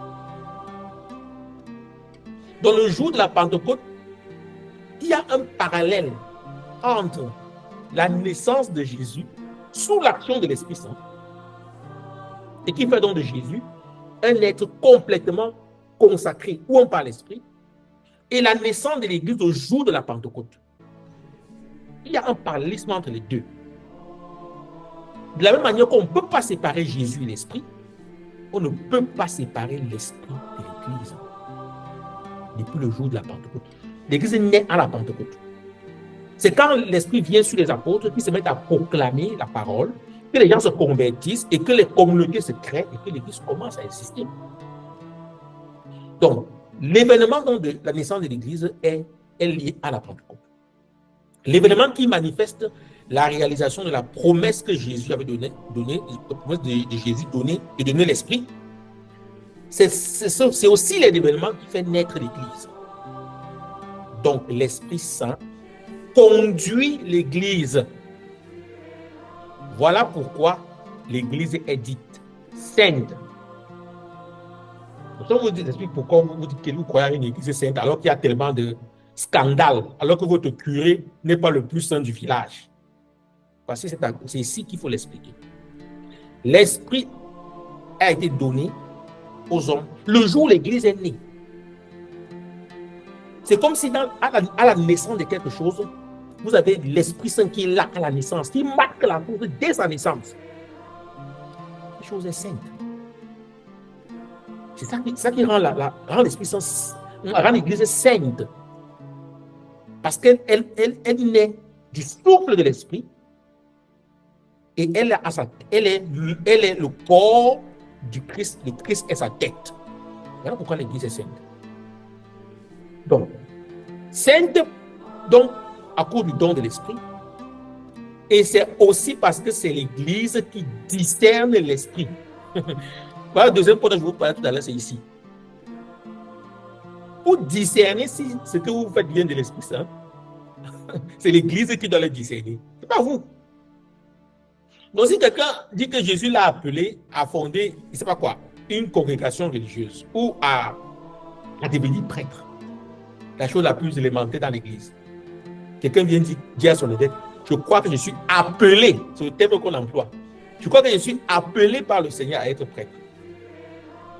Dans le jour de la Pentecôte, il y a un parallèle entre la naissance de Jésus sous l'action de l'Esprit Saint et qui fait donc de Jésus un être complètement consacré ou par l'Esprit et la naissance de l'Église au jour de la Pentecôte. Il y a un parallélisme entre les deux. De la même manière qu'on ne peut pas séparer Jésus et l'Esprit, on ne peut pas séparer l'Esprit de l'Église depuis le jour de la Pentecôte. L'Église est née à la Pentecôte. C'est quand l'Esprit vient sur les apôtres qui se mettent à proclamer la parole, que les gens se convertissent et que les communautés se créent et que l'Église commence à exister. Donc, l'événement de la naissance de l'Église est lié à la Pentecôte. L'événement qui manifeste la réalisation de la promesse que Jésus avait donnée, la promesse de Jésus de donner l'Esprit, c'est aussi l'événement qui fait naître l'Église. Donc, l'Esprit Saint conduit l'Église. Voilà pourquoi l'Église est dite sainte. Je vous explique pourquoi vous dites que vous croyez à une Église sainte alors qu'il y a tellement de scandales, alors que votre curé n'est pas le plus saint du village. parce que c'est ici qu'il faut l'expliquer. L'esprit a été donné aux hommes le jour où l'Église est née. C'est comme si à la naissance de quelque chose, vous avez l'Esprit Saint qui est là à la naissance, qui marque la chose dès sa naissance. La chose est sainte. C'est ça qui rend l'Esprit Saint, rend l'Église sainte. Parce qu'elle naît du souffle de l'Esprit et elle est le corps du Christ. Le Christ est sa tête. Voilà pourquoi l'Église est sainte. Donc, sainte, donc, à cause du don de l'Esprit. Et c'est aussi parce que c'est l'Église qui discerne l'Esprit. Voilà, le deuxième point dont je vous parlais tout à l'heure, c'est ici. Pour discerner si ce que vous faites vient de l'Esprit Saint, c'est l'Église qui doit le discerner. Ce n'est pas vous. Donc, si quelqu'un dit que Jésus l'a appelé à fonder, je ne sais pas quoi, une congrégation religieuse ou à devenir prêtre, la chose la plus élémentaire dans l'Église, quelqu'un vient dire à son évêque, je crois que je suis appelé, c'est le terme qu'on emploie, je crois que je suis appelé par le Seigneur à être prêtre.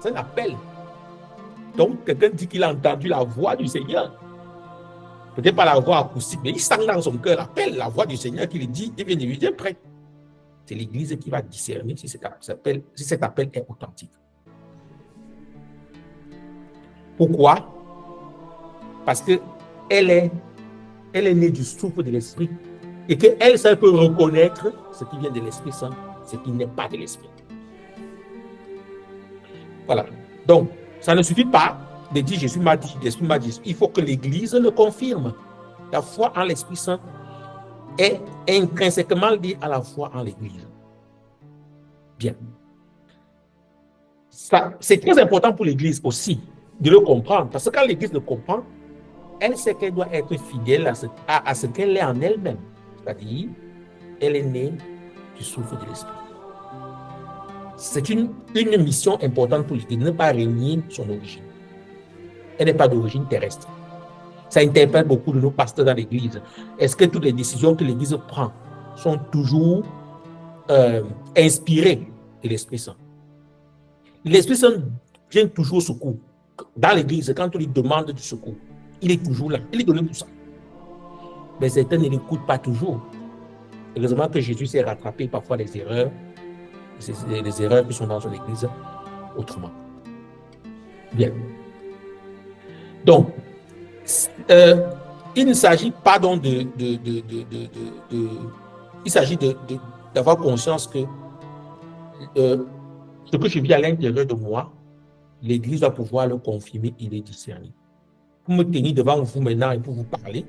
C'est un appel. Donc, quelqu'un dit qu'il a entendu la voix du Seigneur. Peut-être pas la voix acoustique, mais il sent dans son cœur l'appel, la voix du Seigneur qui lui dit, deviens prêtre. C'est l'Église qui va discerner si cet appel est authentique. Pourquoi? Parce qu'elle est née du souffle de l'Esprit et qu'elle sait peut reconnaître ce qui vient de l'Esprit Saint, ce qui n'est pas de l'Esprit. Voilà. Donc, ça ne suffit pas de dire Jésus m'a dit, l'Esprit m'a dit. Il faut que l'Église le confirme. La foi en l'Esprit Saint est intrinsèquement liée à la foi en l'Église. Bien. C'est très important pour l'Église aussi de le comprendre, parce que quand l'Église le comprend, elle sait qu'elle doit être fidèle à ce qu'elle est en elle-même. C'est-à-dire, elle est née du souffle de l'Esprit. C'est une mission importante pour l'Église de ne pas renier son origine. Elle n'est pas d'origine terrestre. Ça interpelle beaucoup de nos pasteurs dans l'Église. Est-ce que toutes les décisions que l'Église prend sont toujours inspirées de l'Esprit Saint? L'Esprit Saint vient toujours au secours. Dans l'Église, quand on lui demande du secours, il est toujours là. Il lui donne tout ça. Mais certains ne l'écoutent pas toujours. Heureusement que Jésus s'est rattrapé parfois les erreurs qui sont dans son Église autrement. Bien. Donc, il ne s'agit pas donc il s'agit d'avoir conscience que ce que je vis à l'intérieur de moi, l'Église va pouvoir le confirmer et le discerner. Pour me tenir devant vous maintenant et pour vous parler,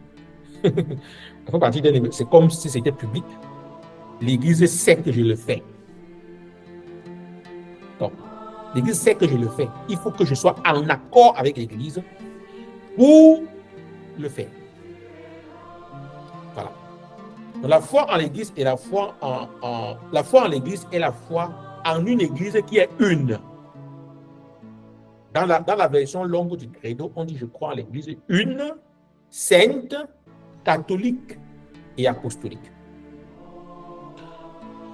c'est comme si c'était public. L'Église sait que je le fais. Donc, l'Église sait que je le fais. Il faut que je sois en accord avec l'Église pour le faire. Voilà. Donc, la foi en l'Église est la foi en l'Église est la foi en une Église qui est une. Dans la version longue du credo, on dit je crois en l'Église une, sainte, catholique et apostolique.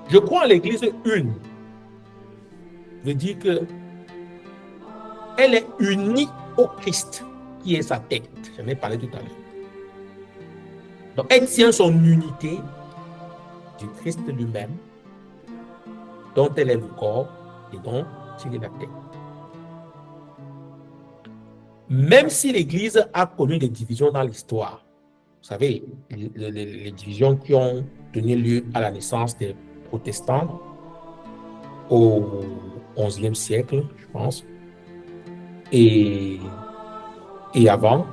Je crois en l'Église une. Veut dire que elle est unie au Christ qui est sa tête. J'en ai parlé tout à l'heure. Donc, elle tient son unité du Christ lui-même, dont elle est le corps et dont il est la tête. Même si l'Église a connu des divisions dans l'histoire, vous savez, les divisions qui ont donné lieu à la naissance des protestants au XIe siècle, je pense, et avant,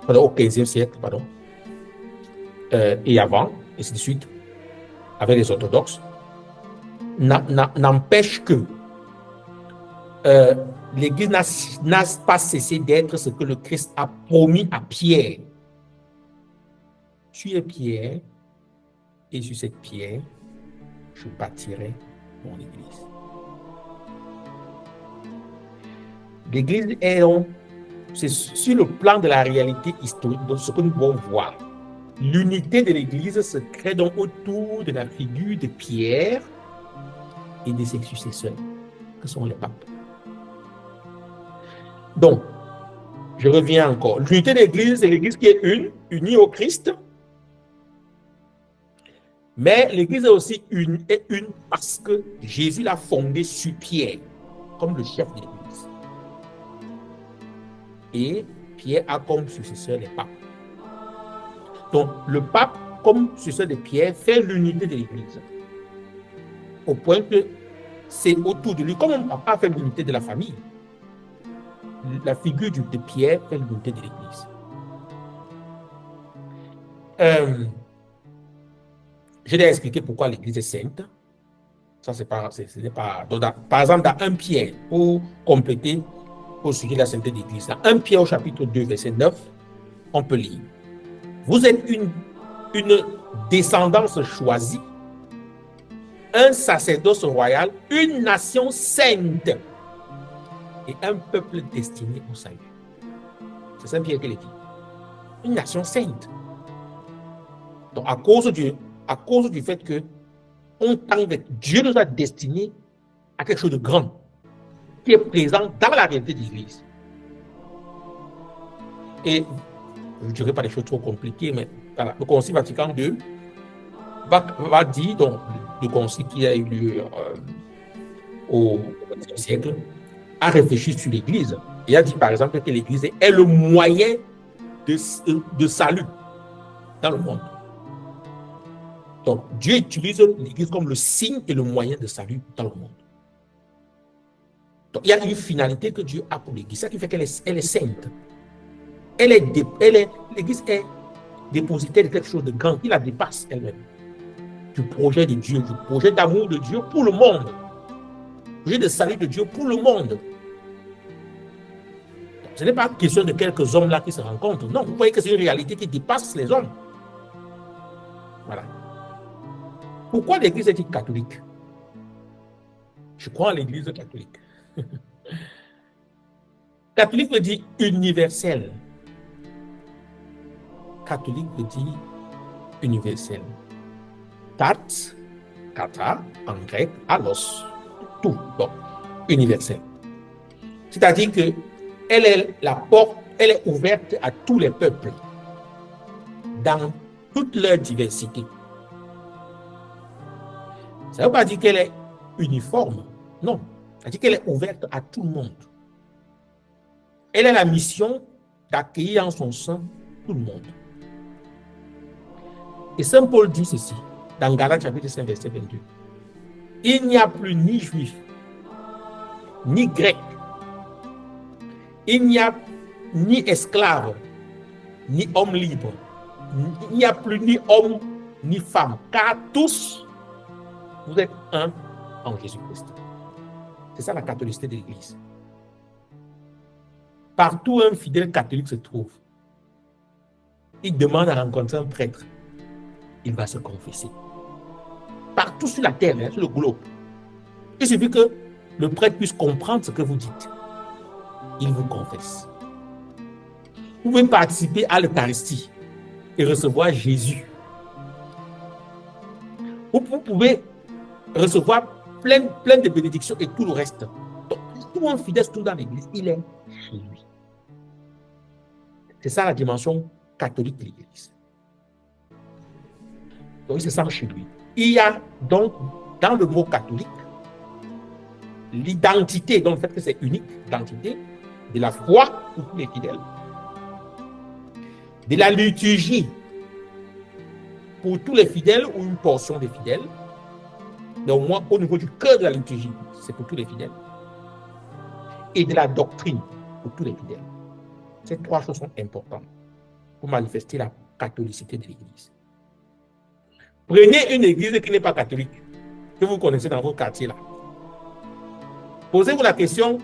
au XVe siècle, pardon, et avant, et ainsi de suite, avec les orthodoxes, n'empêche que l'Église n'a pas cessé d'être ce que le Christ a promis à Pierre. Tu es Pierre, et sur cette pierre, je bâtirai mon Église. L'Église est donc, c'est sur le plan de la réalité historique, de ce que nous pouvons voir. L'unité de l'Église se crée donc autour de la figure de Pierre et de ses successeurs, que sont les papes. Donc, je reviens encore. L'unité de l'Église, c'est l'Église qui est unie au Christ. Mais l'Église est aussi une parce que Jésus l'a fondée sur Pierre, comme le chef de l'Église. Et Pierre a comme successeur les papes. Donc, le pape, comme successeur de Pierre, fait l'unité de l'Église. Au point que c'est autour de lui, comme un papa fait l'unité de la famille, la figure de Pierre fait l'unité de l'Église. Je vais expliquer pourquoi l'Église est sainte. Ça, ce n'est pas. Donc, par exemple, dans 1 Pierre, pour compléter au sujet de la sainteté de l'Église, dans 1 Pierre au chapitre 2, verset 9, on peut lire: vous êtes une descendance choisie, un sacerdoce royal, une nation sainte et un peuple destiné au salut. C'est Saint Pierre qui le dit. Une nation sainte. Donc, à cause du fait que Dieu nous a destinés à quelque chose de grand qui est présent dans la réalité de l'Église. Et je ne dirais pas des choses trop compliquées, mais voilà, le Concile Vatican II va dire, donc le concile qui a eu lieu au XXe siècle, a réfléchi sur l'Église et a dit par exemple que l'Église est le moyen de salut dans le monde. Donc Dieu utilise l'Église comme le signe et le moyen de salut dans le monde. Donc il y a une finalité que Dieu a pour l'Église, ça qui fait qu'elle est sainte. L'Église est dépositaire de quelque chose de grand qui la dépasse elle-même. Du projet de Dieu, du projet d'amour de Dieu pour le monde. Du projet de salut de Dieu pour le monde. Donc, ce n'est pas question de quelques hommes là qui se rencontrent. Non, vous voyez que c'est une réalité qui dépasse les hommes. Voilà. Pourquoi l'Église est-elle catholique? Je crois en l'Église catholique. Catholique veut dire universel. Catholique veut dire universel. Kata, en grec, alos, tout, donc universel. C'est-à-dire que elle est la porte, elle est ouverte à tous les peuples, dans toute leur diversité. Ça ne veut pas dire qu'elle est uniforme, non. Ça veut dire qu'elle est ouverte à tout le monde. Elle a la mission d'accueillir en son sein tout le monde. Et Saint Paul dit ceci, dans Galates chapitre 5, verset 22. Il n'y a plus ni juif, ni grec, il n'y a ni esclave, ni homme libre, il n'y a plus ni homme, ni femme, car tous, vous êtes un en Jésus-Christ. C'est ça la catholicité de l'Église. Partout un fidèle catholique se trouve, il demande à rencontrer un prêtre, il va se confesser. Partout sur la terre, sur le globe. Il suffit que le prêtre puisse comprendre ce que vous dites. Il vous confesse. Vous pouvez participer à l'Eucharistie et recevoir Jésus. Vous pouvez recevoir plein de bénédictions et tout le reste. Donc, tout un fidèle se trouve dans l'Église, il est chez lui. C'est ça la dimension catholique de l'Église. Donc, il se sent chez lui. Il y a donc, dans le mot catholique, l'identité, donc le fait que c'est unique, l'identité de la foi pour tous les fidèles, de la liturgie pour tous les fidèles ou une portion des fidèles, mais au moins au niveau du cœur de la liturgie, c'est pour tous les fidèles, et de la doctrine pour tous les fidèles. Ces trois choses sont importantes pour manifester la catholicité de l'Église. Prenez une église qui n'est pas catholique, que vous connaissez dans votre quartier là. Posez-vous la question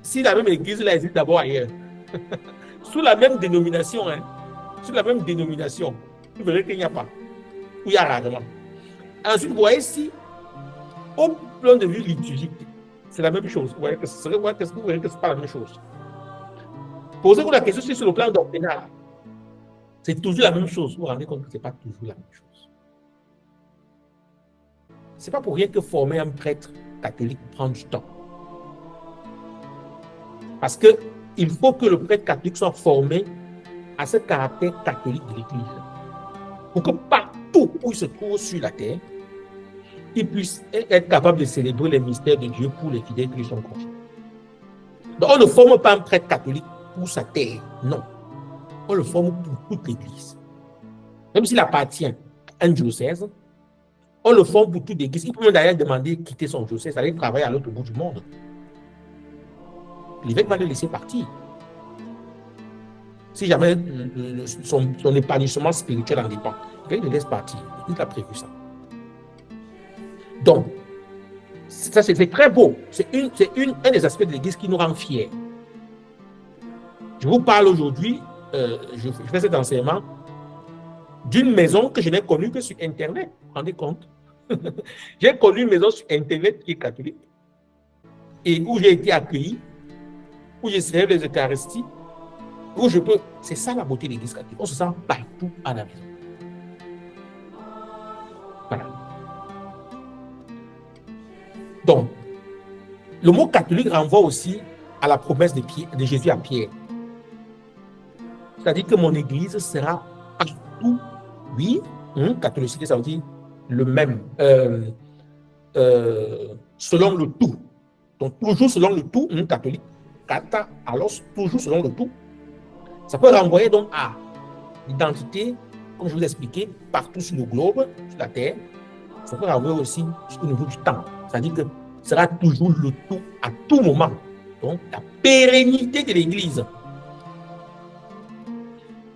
si la même église là existe d'abord ailleurs. Sous la même dénomination, sous la même dénomination, vous verrez qu'il n'y a pas. Ou il y a rarement. Ensuite, vous voyez si, au plan de vue liturgique, c'est la même chose. Vous voyez que ce n'est pas la même chose. Posez-vous la question si sur le plan doctrinal, C'est toujours la même chose. Vous vous rendez compte que ce n'est pas toujours la même chose. Ce n'est pas pour rien que former un prêtre catholique prend du temps. Parce qu'il faut que le prêtre catholique soit formé à ce caractère catholique de l'Église. Pour que partout où il se trouve sur la terre, il puisse être capable de célébrer les mystères de Dieu pour les fidèles qui lui sont confiés. Donc on ne forme pas un prêtre catholique pour sa terre, non. On le forme pour toute l'Église. Même s'il appartient à un diocèse, on le forme pour toute l'Église. Il peut d'ailleurs demander de quitter son diocèse, aller travailler à l'autre bout du monde. L'évêque va le laisser partir. Si jamais son épanouissement spirituel en dépend, il le laisse partir. Il a prévu ça. Donc, ça c'est très beau. C'est un des aspects de l'Église qui nous rend fiers. Je vous parle aujourd'hui, je fais cet enseignement d'une maison que je n'ai connue que sur Internet. Vous vous rendez compte? J'ai connu une maison sur Internet qui est catholique et où j'ai été accueilli, où je célèbre les Eucharisties, où je peux. C'est ça la beauté de l'Église catholique. On se sent partout à la maison. Voilà. Donc, le mot catholique renvoie aussi à la promesse de Jésus à Pierre. C'est-à-dire que mon Église sera partout. Oui, catholicité, ça veut dire le même, selon le tout. Donc, toujours selon le tout, catholique, kata, alors toujours selon le tout. Ça peut renvoyer donc à l'identité, comme je vous ai expliqué, partout sur le globe, sur la terre. Ça peut renvoyer aussi au niveau du temps. C'est-à-dire que ce sera toujours le tout à tout moment. Donc, la pérennité de l'Église.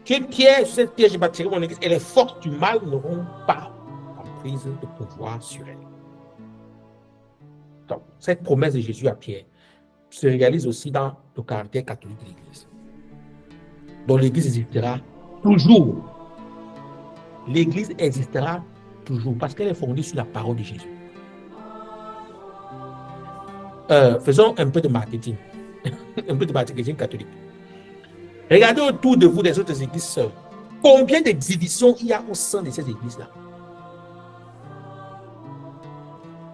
Que Pierre, cette pierre, j'ai bâti mon Église, et les forces du mal n'auront pas prise de pouvoir sur elle. Donc, cette promesse de Jésus à Pierre se réalise aussi dans le caractère catholique de l'Église. Donc, l'Église existera toujours. L'Église existera toujours parce qu'elle est fondée sur la parole de Jésus. Faisons un peu de marketing, un peu de marketing catholique. Regardez autour de vous des autres églises seules. Combien de divisions il y a au sein de ces églises-là?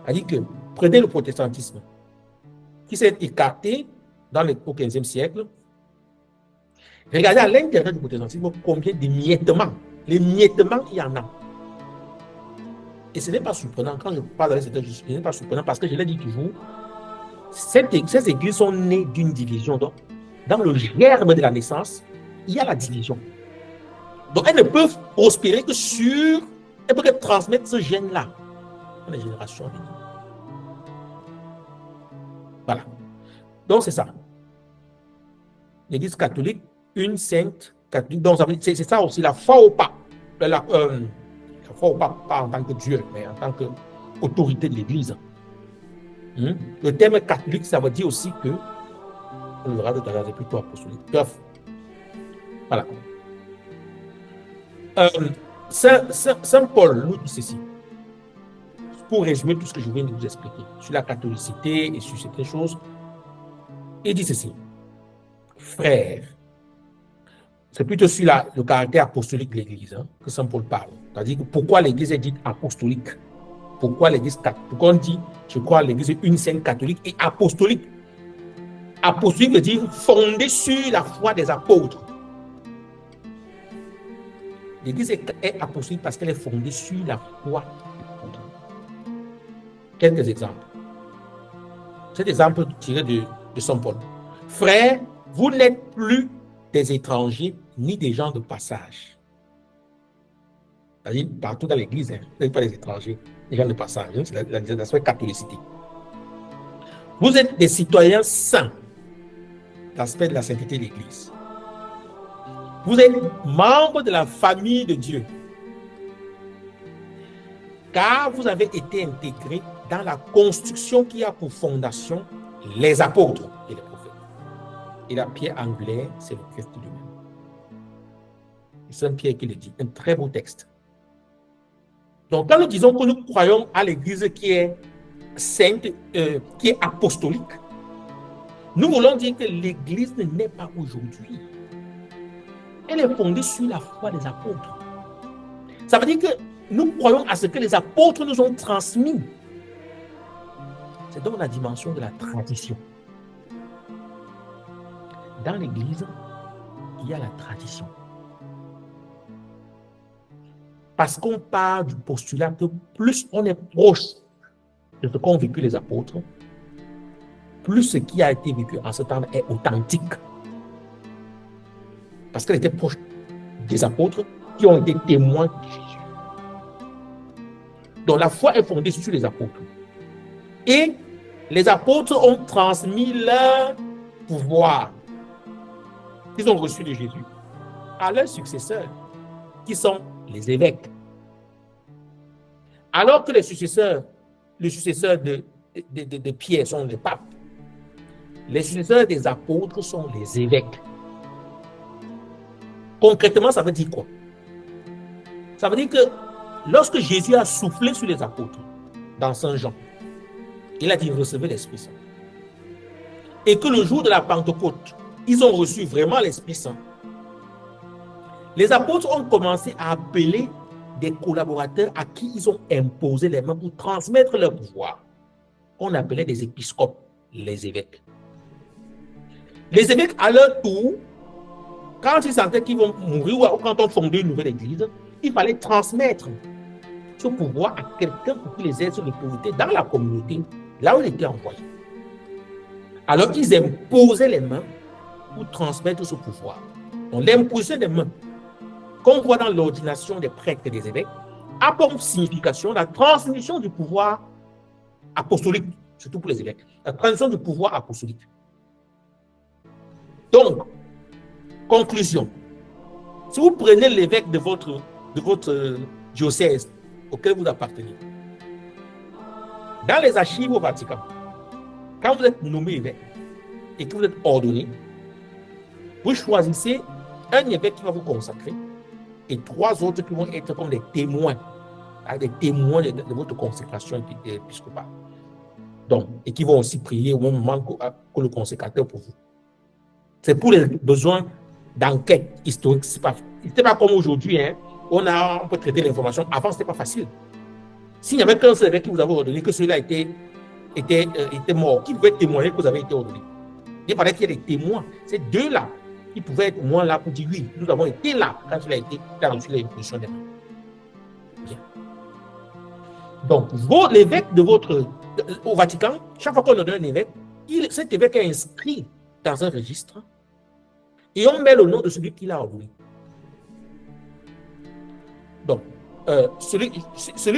C'est-à-dire que prenez le protestantisme, qui s'est écarté au XVe siècle. Regardez à l'intérieur du protestantisme combien d'émiettements. Les miettements, il y en a. Et ce n'est pas surprenant. Quand je parle avec cette ce n'est pas surprenant parce que je l'ai dit toujours, ces églises sont nées d'une division. Donc, dans le germe de la naissance, il y a la division. Donc, elles ne peuvent prospérer que sur, elles peuvent transmettre ce gène-là dans les générations à venir. Voilà. Donc, c'est ça. L'Église catholique, une sainte catholique. Donc, c'est ça aussi, la foi au pape. La foi au pape, pas en tant que Dieu, mais en tant qu'autorité de l'Église. Le terme catholique, ça veut dire aussi que on aura de talent plutôt apostolique. Bref. Voilà. Saint Paul nous dit ceci. Pour résumer tout ce que je viens de vous expliquer sur la catholicité et sur certaines choses, il dit ceci. Frères, c'est plutôt sur le caractère apostolique de l'Église que Saint Paul parle. C'est-à-dire pourquoi l'Église est dite apostolique. Pourquoi l'Église catholique? Pourquoi on dit, je crois, l'Église est une sainte catholique et apostolique. Apostolique veut dire fondée sur la foi des apôtres. L'Église est apostolique parce qu'elle est fondée sur la foi des apôtres. Quelques exemples. Cet exemple tiré de Saint Paul. Frères, vous n'êtes plus des étrangers ni des gens de passage. C'est-à-dire, partout dans l'Église, vous n'êtes pas des étrangers, des gens de passage. C'est l'aspect catholicité. Vous êtes des citoyens saints. L'aspect de la sainteté de l'Église. Vous êtes membres de la famille de Dieu. Car vous avez été intégrés dans la construction qui a pour fondation les apôtres et les prophètes. Et la pierre angulaire, c'est le Christ lui-même. C'est Saint Pierre qui le dit. Un très beau texte. Donc, quand nous disons que nous croyons à l'Église qui est sainte, qui est apostolique, nous voulons dire que l'Église ne naît pas aujourd'hui. elle est fondée sur la foi des apôtres. Ça veut dire que nous croyons à ce que les apôtres nous ont transmis. C'est donc la dimension de la tradition. Dans l'Église, il y a la tradition. Parce qu'on part du postulat que plus on est proche de ce qu'ont vécu les apôtres, plus ce qui a été vécu en ce temps est authentique. Parce qu'elle était proche des apôtres qui ont été témoins de Jésus. Donc la foi est fondée sur les apôtres. Et les apôtres ont transmis leur pouvoir qu'ils ont reçu de Jésus à leurs successeurs, qui sont les évêques. Alors que les successeurs de Pierre sont les papes, les successeurs des apôtres sont les évêques. Concrètement, ça veut dire quoi? Ça veut dire que lorsque Jésus a soufflé sur les apôtres, dans Saint Jean, il a dit recevez l'Esprit Saint. Et que le jour de la Pentecôte, ils ont reçu vraiment l'Esprit Saint. Les apôtres ont commencé à appeler des collaborateurs à qui ils ont imposé les mains pour transmettre leur pouvoir. On appelait des épiscopes, les évêques. Les évêques, à leur tour, quand ils sentaient qu'ils vont mourir ou quand on fondait une nouvelle église, il fallait transmettre ce pouvoir à quelqu'un pour qu'il les aide sur l'autorité dans la communauté, là où il était envoyé. Alors, ils imposaient les mains pour transmettre ce pouvoir. Donc, l'imposition des mains, qu'on voit dans l'ordination des prêtres et des évêques, a comme signification la transmission du pouvoir apostolique, surtout pour les évêques, la transmission du pouvoir apostolique. Donc, conclusion, si vous prenez l'évêque de votre diocèse auquel vous appartenez, dans les archives au Vatican, quand vous êtes nommé évêque et que vous êtes ordonné, vous choisissez un évêque qui va vous consacrer et 3 autres qui vont être comme des témoins de votre consécration épiscopale. Donc, et qui vont aussi prier au même moment que le consécrateur pour vous. C'est pour les besoins d'enquête historique. Ce n'était pas comme aujourd'hui, hein, on peut traiter l'information. Avant, ce n'était pas facile. S'il n'y avait qu'un seul évêque qui vous avait ordonné que celui-là était mort, qui pouvait témoigner que vous avez été ordonné? Il fallait qu'il y ait des témoins. Ces deux-là, ils pouvaient être moins là pour dire oui, nous avons été là quand il a reçu l'imposition des mains. Bien. Donc, l'évêque au Vatican, chaque fois qu'on ordonne un évêque, cet évêque est inscrit dans un registre et on met le nom de celui qui l'a ordonné. Donc, celui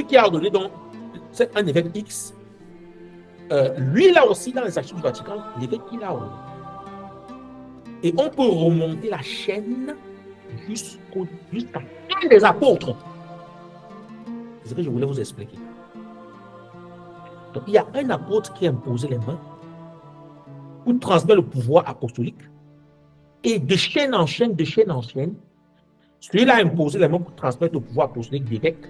qui a ordonné, donc, c'est un évêque X. Lui, là aussi, dans les archives du Vatican, l'évêque qui l'a ordonné. Et on peut remonter la chaîne jusqu'à un des apôtres. C'est ce que je voulais vous expliquer. Donc, il y a un apôtre qui a imposé les mains pour transmettre le pouvoir apostolique. Et de chaîne en chaîne, celui-là a imposé les mains pour transmettre le pouvoir apostolique d'évêque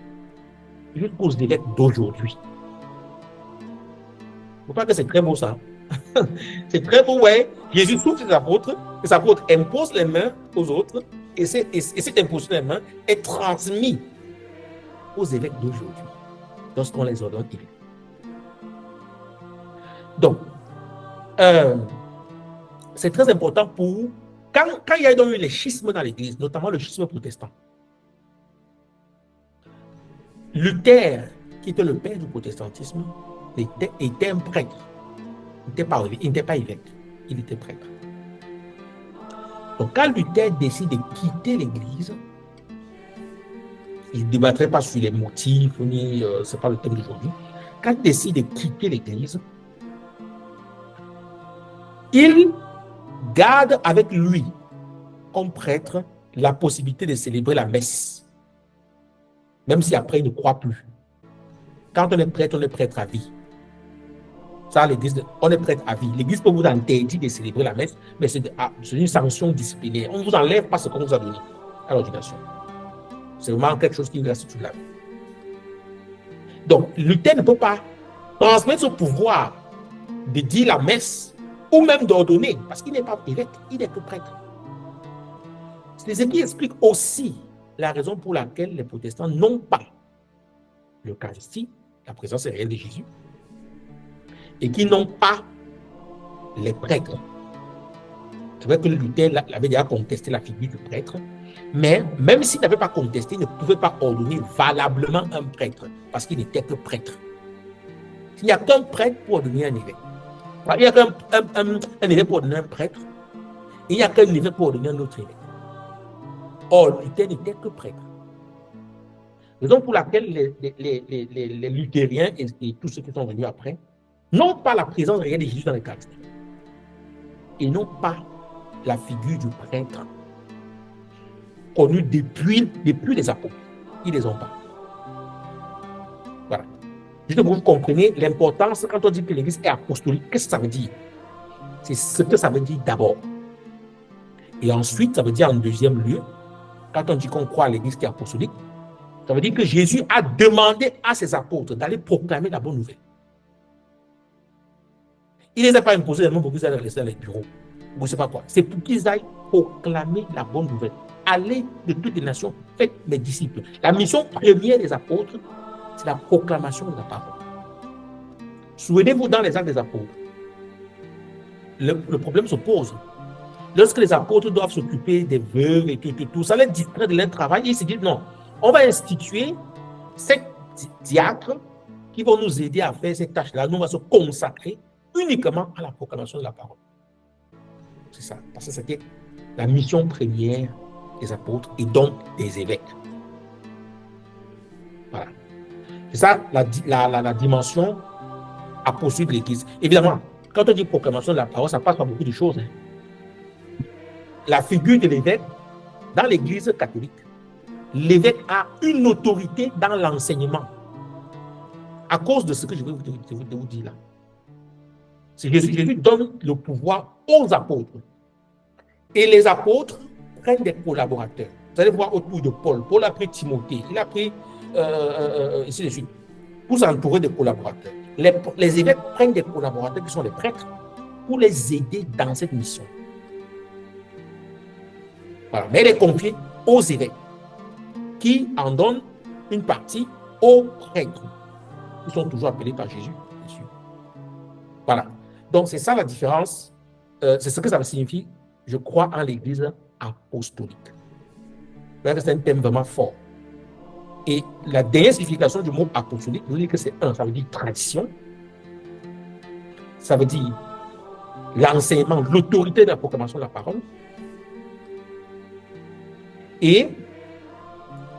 jusqu'aux évêques d'aujourd'hui. Vous croyez que c'est très beau ça? C'est très beau, ouais. Jésus souffle les apôtres imposent les mains aux autres, et cette imposition des mains est transmise aux évêques d'aujourd'hui, lorsqu'on les ordonne évêques. Donc, c'est très important pour... Quand il y a eu les schismes dans l'Église, notamment le schisme protestant, Luther, qui était le père du protestantisme, était un prêtre. Il n'était pas évêque, il était prêtre. Donc, quand Luther décide de quitter l'Église, il ne débattrait pas sur les motifs, ce n'est pas le thème d'aujourd'hui. Quand il décide de quitter l'Église, il garde avec lui, comme prêtre, la possibilité de célébrer la messe, même si après il ne croit plus. Quand on est prêtre à vie. Ça, l'Église, on est prêtre à vie. L'Église peut vous interdire de célébrer la messe, mais c'est une sanction disciplinaire. On ne vous enlève pas ce qu'on vous a donné à l'ordination. C'est vraiment quelque chose qui reste toute la vie. Donc, Luther ne peut pas transmettre ce pouvoir de dire la messe ou même d'ordonner, parce qu'il n'est pas évêque, il n'est que prêtre. C'est ce qui explique aussi la raison pour laquelle les protestants n'ont pas l'Eucharistie, la présence réelle de Jésus, et qui n'ont pas les prêtres. C'est vrai que Luther avait déjà contesté la figure du prêtre, mais même s'il n'avait pas contesté, il ne pouvait pas ordonner valablement un prêtre, parce qu'il n'était que prêtre. Il n'y a qu'un prêtre pour ordonner un évêque. Il n'y a qu'un évêque pour ordonner un prêtre, et il n'y a qu'un évêque pour ordonner un autre évêque. Or, Luther n'était que prêtre. Raison pour laquelle les luthériens et tous ceux qui sont venus après n'ont pas la présence réelle de Jésus dans l'Eucharistie. Et n'ont pas la figure du prêtre connue depuis les apôtres. Ils ne les ont pas. Voilà. Juste pour que vous compreniez l'importance, quand on dit que l'Église est apostolique, qu'est-ce que ça veut dire? C'est ce que ça veut dire d'abord. Et ensuite, ça veut dire en deuxième lieu, quand on dit qu'on croit à l'Église qui est apostolique, ça veut dire que Jésus a demandé à ses apôtres d'aller proclamer la bonne nouvelle. Il ne les a pas imposés seulement pour qu'ils aillent rester dans les bureaux. Vous ne savez pas quoi. C'est pour qu'ils aillent proclamer la bonne nouvelle. Allez de toutes les nations, faites mes disciples. La mission première des apôtres, c'est la proclamation de la parole. Souvenez-vous dans les actes des apôtres, le problème se pose. Lorsque les apôtres doivent s'occuper des veuves et tout, ça les distrait de leur travail. Ils se disent non, on va instituer 7 diacres qui vont nous aider à faire ces tâches-là. Nous, on va se consacrer uniquement à la proclamation de la parole. C'est ça, parce que c'était la mission première des apôtres et donc des évêques. Voilà. C'est ça la dimension apostolique de l'Église. Évidemment, quand on dit proclamation de la parole, ça passe par beaucoup de choses. La figure de l'évêque dans l'Église catholique, l'évêque a une autorité dans l'enseignement à cause de ce que je vais vous dire là. Jésus donne le pouvoir aux apôtres. Et les apôtres prennent des collaborateurs. Vous allez voir autour de Paul. Paul a pris Timothée, il a pris ainsi de suite, pour s'entourer de collaborateurs. Les évêques prennent des collaborateurs qui sont les prêtres pour les aider dans cette mission. Voilà. Mais elle est confiée aux évêques qui en donnent une partie aux prêtres. Ils sont toujours appelés par Jésus, bien sûr. Voilà. Donc, c'est ça la différence. C'est ce que ça signifie, je crois, en l'Église apostolique. C'est un thème vraiment fort. Et la dernière signification du mot apostolique, je veux dire que c'est ça veut dire tradition. Ça veut dire l'enseignement, l'autorité de la proclamation de la parole. Et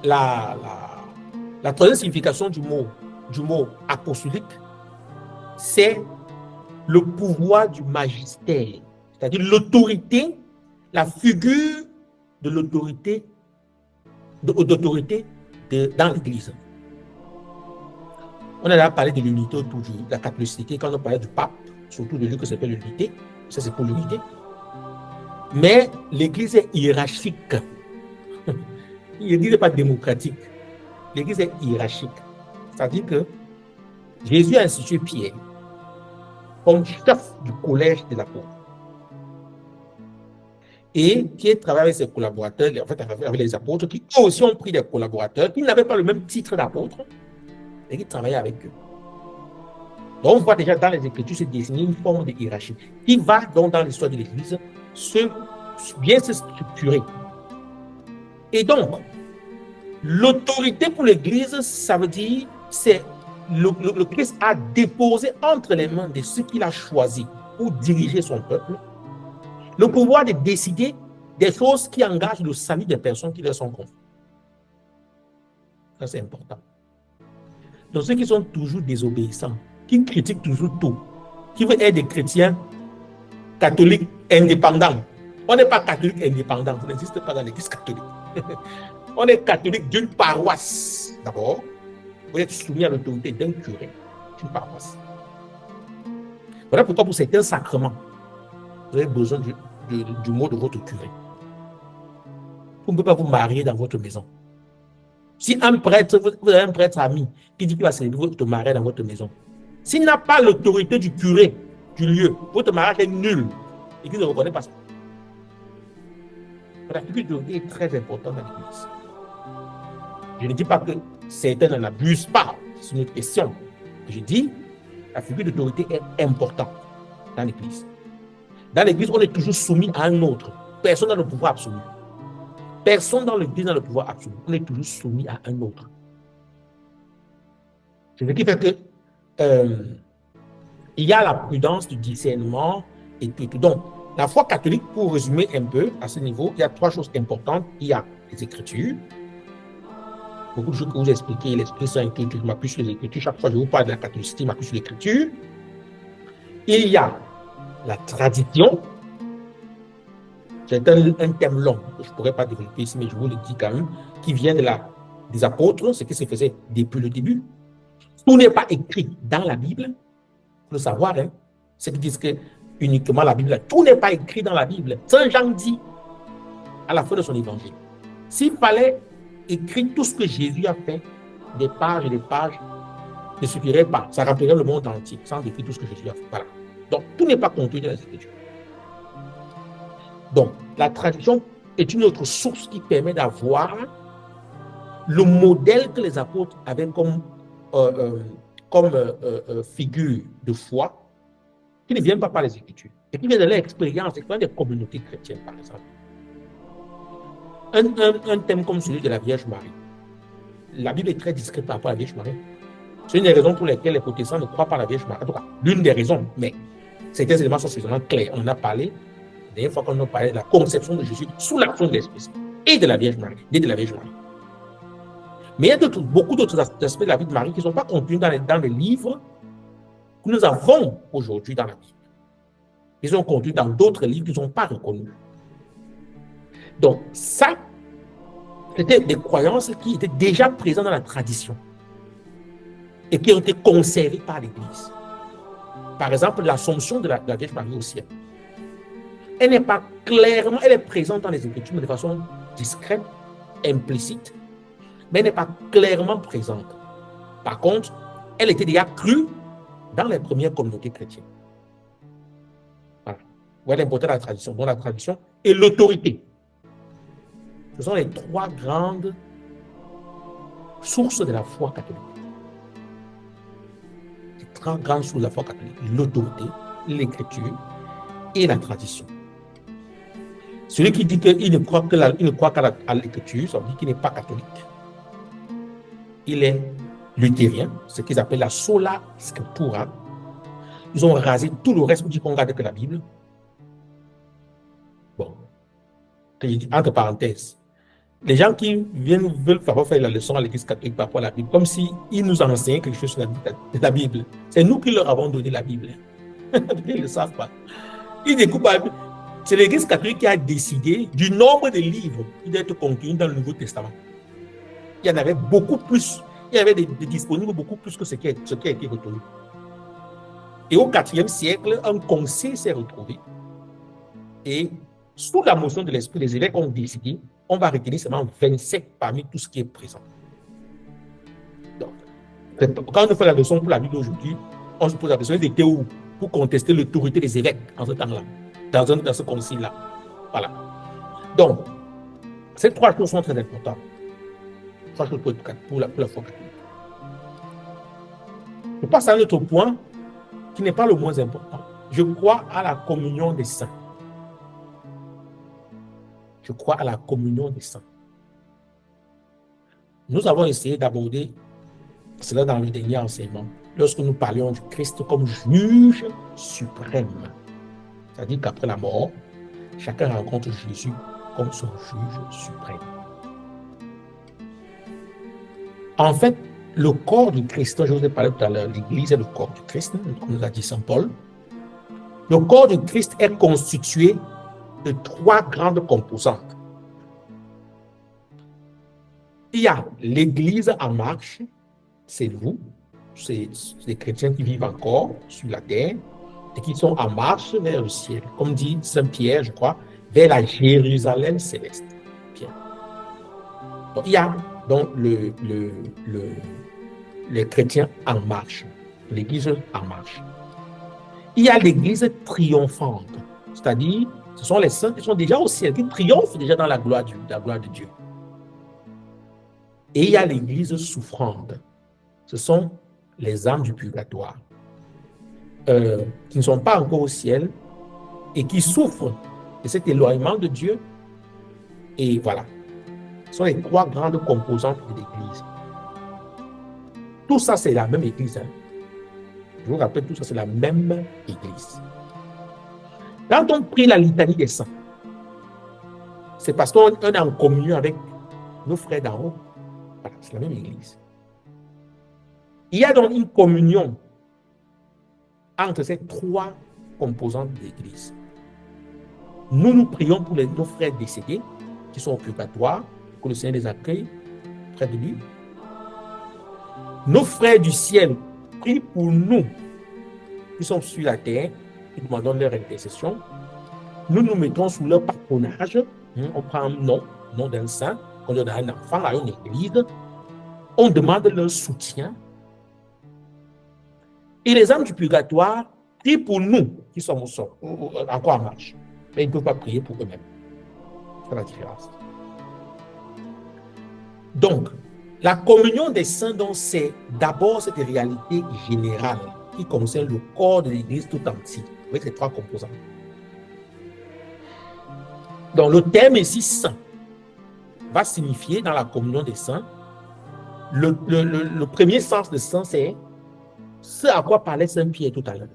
la troisième signification du mot apostolique, c'est le pouvoir du magistère, c'est-à-dire l'autorité, la figure de l'autorité dans l'Église. On a déjà parlé de l'unité autour de la catholicité quand on parlait du pape, surtout de lui que s'appelle l'unité. Ça, c'est pour l'unité. Mais l'Église est hiérarchique. L'Église n'est pas démocratique. L'Église est hiérarchique. C'est-à-dire que Jésus a institué Pierre comme chef du collège de l'apôtre. Et Pierre travaille avec ses collaborateurs, en fait, avec les apôtres, qui eux aussi ont pris des collaborateurs, qui n'avaient pas le même titre d'apôtre, mais qui travaillaient avec eux. Donc, on voit déjà dans les Écritures se dessiner une forme de hiérarchie qui va donc dans l'histoire de l'Église bien se structurer. Et donc, l'autorité pour l'Église, ça veut dire, c'est le Christ a déposé entre les mains de ceux qu'il a choisis pour diriger son peuple le pouvoir de décider des choses qui engagent le salut des personnes qui leur sont confiées. Ça, c'est important. Donc, ceux qui sont toujours désobéissants, qui critiquent toujours tout, qui veulent être des chrétiens catholiques indépendants. On n'est pas catholique indépendant, ça n'existe pas dans l'Église catholique. On est catholique d'une paroisse, d'abord. Vous êtes soumis à l'autorité d'un curé, d'une paroisse. Voilà pourquoi pour certains sacrements, vous avez besoin du mot de votre curé. Vous ne pouvez pas vous marier dans votre maison. Si un prêtre, vous avez un prêtre ami qui dit qu'il va célébrer votre mariage dans votre maison, s'il n'a pas l'autorité du curé du lieu, votre mariage est nul et qu'il ne reconnaît pas ça. la figure d'autorité est très importante dans l'Église. Je ne dis pas que certains n'en abusent pas, c'est une autre question. Je dis la figure d'autorité est importante dans l'Église. Dans l'Église, on est toujours soumis à un autre. Personne n'a le pouvoir absolu. Personne dans l'Église n'a le pouvoir absolu. On est toujours soumis à un autre. C'est ce qui fait que il y a la prudence du discernement et tout. Donc, la foi catholique, pour résumer un peu à ce niveau, il y a trois choses importantes. Il y a les Écritures. Beaucoup de choses que vous expliquez, l'Esprit Saint, je m'appuie sur les Écritures. Chaque fois que je vous parle de la catholicité, je m'appuie sur l'Écriture. Il y a la tradition. C'est un thème long que je ne pourrais pas développer ici, mais je vous le dis quand même, qui vient des apôtres, ce qui se faisait depuis le début. Tout n'est pas écrit dans la Bible. Il faut le savoir, hein. Ceux qui disent que uniquement la Bible, tout n'est pas écrit dans la Bible. Saint Jean dit à la fin de son évangile, s'il fallait écrire tout ce que Jésus a fait, des pages et des pages, ne suffirait pas. Ça remplirait le monde entier sans écrire tout ce que Jésus a fait. Voilà. Donc, tout n'est pas contenu dans les Écritures. Donc, la tradition est une autre source qui permet d'avoir le modèle que les apôtres avaient comme figure de foi, qui ne vient pas par les Écritures, et qui vient de leur expérience, des communautés chrétiennes, par exemple. Un thème comme celui de la Vierge Marie. La Bible est très discrète par rapport à la Vierge Marie. C'est une des raisons pour lesquelles les protestants ne croient pas à la Vierge Marie. En tout cas, l'une des raisons, mais certains éléments sont suffisamment clairs. On en a parlé, la dernière fois qu'on a parlé de la conception de Jésus sous l'action de l'Esprit Saint et de la Vierge Marie, et de la Vierge Marie. Mais il y a beaucoup d'autres aspects de la vie de Marie qui ne sont pas contenus dans les livres que nous avons aujourd'hui dans la Bible. Ils sont contenus dans d'autres livres qui ne sont pas reconnus. Donc, ça, c'était des croyances qui étaient déjà présentes dans la tradition et qui ont été conservées par l'Église. Par exemple, l'Assomption de la Vierge Marie au ciel. Elle n'est pas clairement, elle est présente dans les Écritures, mais de façon discrète, implicite, mais elle n'est pas clairement présente. Par contre, elle était déjà crue dans les premières communautés chrétiennes. Voilà. Voilà l'importance de la tradition. Donc la tradition et l'autorité. Ce sont les trois grandes sources de la foi catholique. Les trois grandes sources de la foi catholique. L'autorité, l'écriture et la tradition. Celui qui dit qu'il ne croit qu'à l'écriture, ça veut dire qu'il n'est pas catholique. Il est luthérien, ce qu'ils appellent la sola scriptura. Ils ont rasé tout le reste pour dire qu'on ne regarde que la Bible. Bon, entre parenthèses, les gens qui veulent faire la leçon à l'Église catholique par rapport à la Bible, comme s'ils nous enseignaient quelque chose sur la Bible. C'est nous qui leur avons donné la Bible. Ils ne le savent pas. Ils découpent la Bible. C'est l'Église catholique qui a décidé du nombre de livres qui doivent être contenus dans le Nouveau Testament. Il y en avait beaucoup plus. Il y avait des disponibles beaucoup plus que ce qui a été retenu. Et au IVe siècle, un concile s'est retrouvé. Et sous la motion de l'Esprit, les évêques ont décidé, on va retenir seulement 27 parmi tout ce qui est présent. Donc, quand on fait la leçon pour la Bible aujourd'hui, on se pose la question, ils étaient où pour contester l'autorité des évêques en ce temps-là, dans ce concile-là. Voilà. Donc, ces trois choses sont très importantes. Trois choses pour la foi catholique. Je passe à un autre point qui n'est pas le moins important. Je crois à la communion des saints. Je crois à la communion des saints. Nous avons essayé d'aborder cela dans le dernier enseignement, lorsque nous parlions du Christ comme juge suprême. C'est-à-dire qu'après la mort, chacun rencontre Jésus comme son juge suprême. En fait, le corps du Christ, je vous ai parlé tout à l'heure, l'Église est le corps du Christ, comme nous a dit Saint Paul. Le corps du Christ est constitué de trois grandes composantes. Il y a l'Église en marche, c'est vous, c'est les chrétiens qui vivent encore sur la terre et qui sont en marche vers le ciel. Comme dit Saint Pierre, je crois, vers la Jérusalem céleste. Bien. Donc, il y a donc les chrétiens en marche, l'Église en marche. Il y a l'Église triomphante, c'est-à-dire Ce sont les saints qui sont déjà au ciel, qui triomphent déjà dans la gloire de Dieu. Et il y a l'Église souffrante. Ce sont les âmes du purgatoire, qui ne sont pas encore au ciel et qui souffrent de cet éloignement de Dieu. Et voilà. Ce sont les trois grandes composantes de l'Église. Tout ça, c'est la même Église. Je vous rappelle, tout ça, c'est la même Église. Quand on prie la litanie des saints, c'est parce qu'on est en communion avec nos frères d'en haut. Voilà, c'est la même Église. Il y a donc une communion entre ces trois composantes de l'Église. Nous prions pour nos frères décédés qui sont au purgatoire, que le Seigneur les accueille près de lui. Nos frères du ciel prient pour nous qui sommes sur la terre et demandons leur intercession. Nous nous mettons sous leur patronage. On prend un nom d'un saint, on donne à un enfant, à une église. On demande leur soutien. Et les âmes du purgatoire prient pour nous qui sommes encore en marche. Mais ils ne peuvent pas prier pour eux-mêmes. C'est la différence. Donc, la communion des saints, c'est d'abord cette réalité générale qui concerne le corps de l'Église tout entier, avec ces trois composants. Donc, le terme ici, saint, va signifier dans la communion des saints, le premier sens de saint, c'est ce à quoi parlait Saint Pierre tout à l'heure,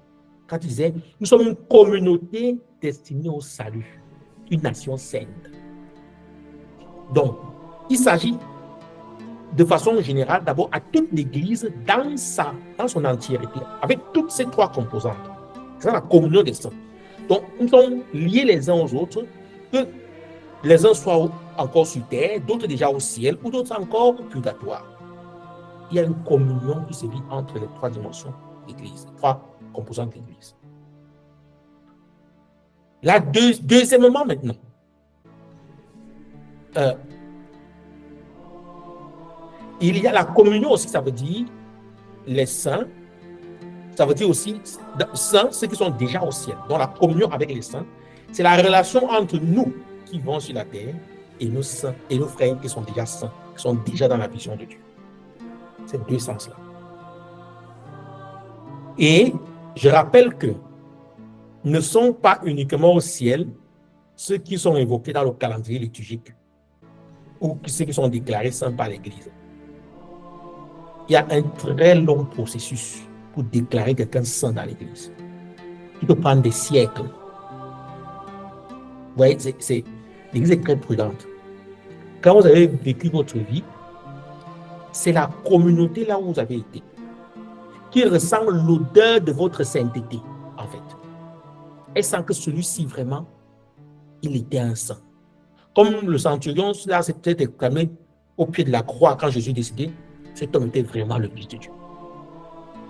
quand il disait, nous sommes une communauté destinée au salut, une nation sainte. Donc, il s'agit de façon générale, d'abord à toute l'Église dans son entièreté, avec toutes ces trois composantes. C'est la communion des saints. Donc, nous sommes liés les uns aux autres, que les uns soient encore sur terre, d'autres déjà au ciel, ou d'autres encore au purgatoire. Il y a une communion qui se vit entre les trois dimensions de l'Église, les trois composantes de l'Église. Deuxièmement, maintenant, il y a la communion aussi, ça veut dire les saints, ça veut dire aussi saints, ceux qui sont déjà au ciel. Donc la communion avec les saints, c'est la relation entre nous qui vont sur la terre et nos saints et nos frères qui sont déjà saints, qui sont déjà dans la vision de Dieu. Ces deux sens-là. Et je rappelle que ne sont pas uniquement au ciel ceux qui sont évoqués dans le calendrier liturgique ou ceux qui sont déclarés saints par l'Église. Il y a un très long processus pour déclarer quelqu'un saint dans l'Église. Il peut prendre des siècles. Vous voyez, l'Église est très prudente. Quand vous avez vécu votre vie, c'est la communauté là où vous avez été qui ressent l'odeur de votre sainteté, en fait. Elle sent que celui-ci, vraiment, il était un saint. Comme le centurion, là, s'était déclamé au pied de la croix quand Jésus est décédé, cet homme était vraiment le Fils de Dieu.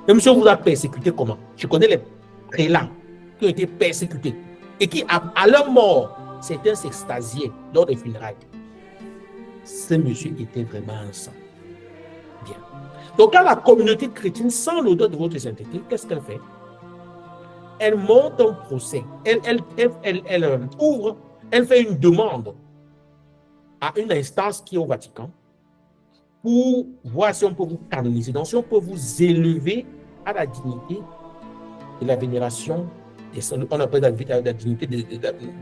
Le monsieur vous a persécuté comment? Je connais les prélats qui ont été persécutés et qui, à leur mort, certains s'extasiaient lors des funérailles. Ce monsieur était vraiment un saint. Bien. Donc, quand la communauté chrétienne sent l'odeur de votre sainteté, qu'est-ce qu'elle fait? Elle monte un procès. Elle ouvre, elle fait une demande à une instance qui est au Vatican pour voir si on peut vous canoniser, donc si on peut vous élever à la dignité de la vénération, on appelle la dignité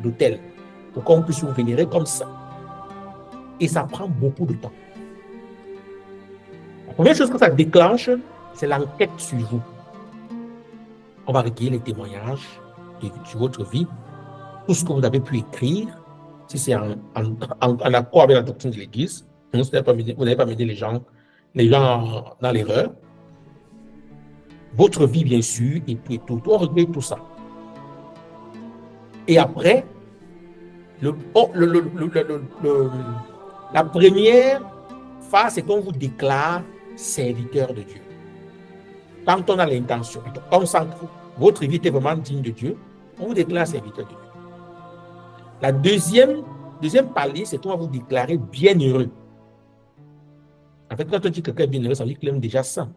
d'autel, pour qu'on puisse vous vénérer comme ça. Et ça prend beaucoup de temps. La première chose que ça déclenche, c'est l'enquête sur vous. On va recueillir les témoignages sur votre vie, tout ce que vous avez pu écrire, si c'est en accord avec la doctrine de l'Église. Vous n'avez pas mené les gens dans l'erreur. Votre vie, bien sûr, et tout. On recueille tout ça. Et après, la première phase, c'est qu'on vous déclare serviteur de Dieu. Quand on a l'intention, on sent que votre vie était vraiment digne de Dieu, on vous déclare serviteur de Dieu. La deuxième palier, c'est qu'on va vous déclarer bienheureux. En fait, quand on dit que quelqu'un est bienheureux, ça veut dire qu'il est déjà saint.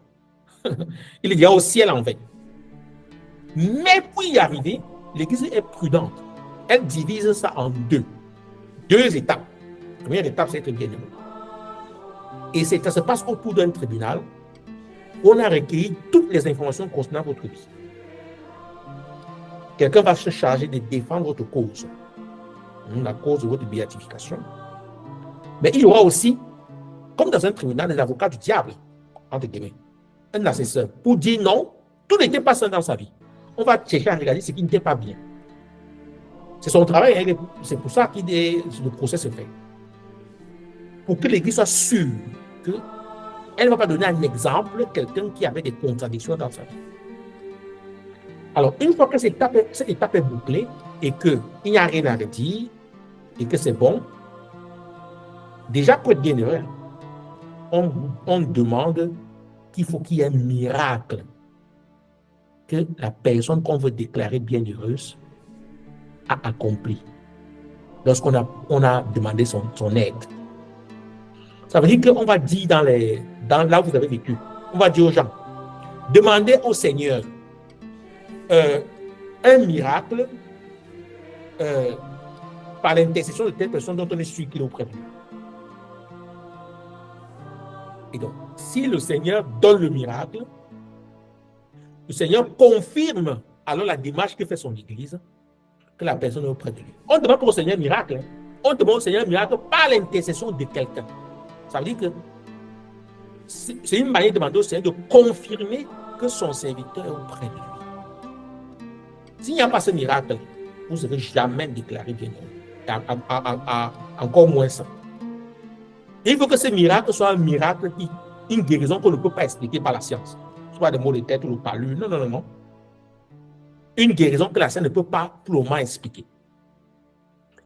Il est déjà au ciel, en fait. Mais pour y arriver, l'Église est prudente. elle divise ça en deux étapes. La première étape, c'est être bienheureux. Et ça se passe autour d'un tribunal où on a recueilli toutes les informations concernant votre vie. Quelqu'un va se charger de défendre votre cause, la cause de votre béatification. Mais il y aura aussi, comme dans un tribunal, des avocats du diable, entre guillemets, un assesseur, pour dire non, tout n'était pas sain dans sa vie. On va chercher à regarder ce qui n'était pas bien. C'est son travail, hein, c'est pour ça que le procès se fait. Pour que l'Église soit sûre qu'elle ne va pas donner un exemple, quelqu'un qui avait des contradictions dans sa vie. Alors, une fois que cette étape est bouclée et qu'il n'y a rien à redire et que c'est bon, déjà pour être bienheureux, on demande qu'il faut qu'il y ait un miracle que la personne qu'on veut déclarer bienheureuse a accompli lorsqu'on a demandé son aide. Ça veut dire qu'on va dire dans là où vous avez vécu, on va dire aux gens, demandez au Seigneur un miracle par l'intercession de telle personne dont on est sûr qu'il est auprès de lui. Et donc, si le Seigneur donne le miracle, le Seigneur confirme alors la démarche que fait son Église, que la personne est auprès de lui. On ne demande pas au Seigneur miracle, on demande au Seigneur miracle par l'intercession de quelqu'un. Ça veut dire que c'est une manière de demander au Seigneur de confirmer que son serviteur est auprès de lui. S'il n'y a pas ce miracle, vous ne serez jamais déclaré bienheureux, encore moins ça. Il faut que ce miracle soit un miracle, une guérison qu'on ne peut pas expliquer par la science, soit des maux de tête ou le palu. Non. Une guérison que la science ne peut pas pour le moment expliquer.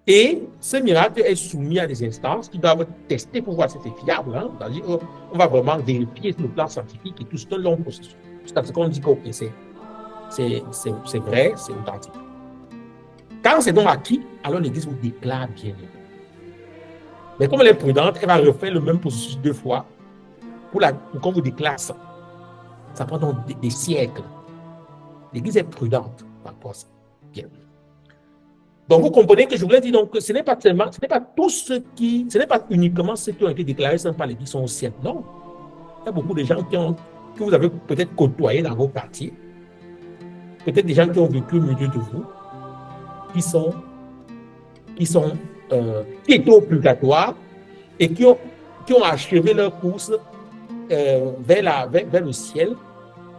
Et ce miracle est soumis à des instances qui doivent tester pour voir si c'est fiable. Hein? C'est-à-dire, on va vraiment vérifier sur le plan scientifique et tout. C'est un long processus. C'est-à-dire qu'on dit que okay, c'est vrai, c'est authentique. Quand c'est donc acquis, alors l'Église vous déclare bienheureux. Mais comme elle est prudente, elle va refaire le même processus 2 fois pour qu'on vous déclare ça. Ça prend donc des siècles. L'Église est prudente par rapport à ça. Bien. Donc vous comprenez que je voulais dire donc que ce n'est pas uniquement ceux qui ont été déclarés saints par l'Église qui sont au ciel. Non. Il y a beaucoup de gens que vous avez peut-être côtoyés dans vos quartiers. Peut-être des gens qui ont vécu au milieu de vous, qui étaient au purgatoire et qui ont achevé leur course vers le ciel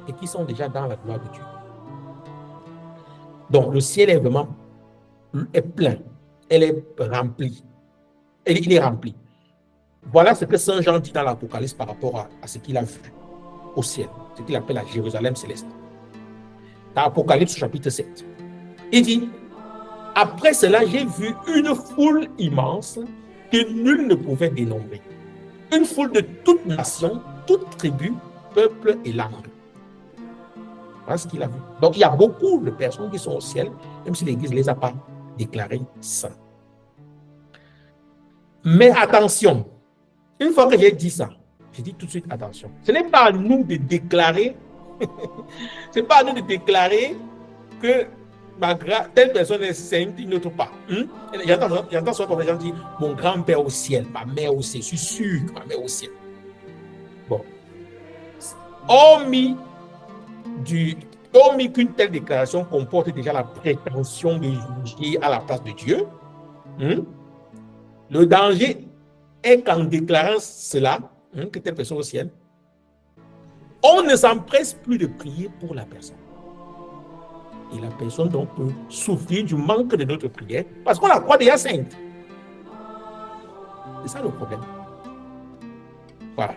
et qui sont déjà dans la gloire de Dieu. Donc le ciel est plein, elle est remplie, il est rempli. Voilà ce que Saint Jean dit dans l'Apocalypse par rapport à ce qu'il a vu au ciel, ce qu'il appelle la Jérusalem céleste. Dans l'Apocalypse chapitre 7, il dit: après cela, j'ai vu une foule immense que nul ne pouvait dénombrer. Une foule de toute nation, toute tribu, peuple et langue. Voilà ce qu'il a vu. Donc, il y a beaucoup de personnes qui sont au ciel, même si l'Église ne les a pas déclarés saints. Mais attention, une fois que j'ai dit ça, je dis tout de suite attention. Ce n'est pas à nous de déclarer, ce n'est pas à nous de déclarer que telle personne est sainte, une autre pas. J'entends souvent quand les gens disent mon grand-père au ciel, ma mère au ciel, je suis sûr que ma mère au ciel. Bon. Hormis qu'une telle déclaration comporte déjà la prétention de juger à la place de Dieu, le danger est qu'en déclarant cela, que telle personne au ciel, on ne s'empresse plus de prier pour la personne. Et la personne donc peut souffrir du manque de notre prière parce qu'on la croit déjà sainte. C'est ça le problème. Voilà.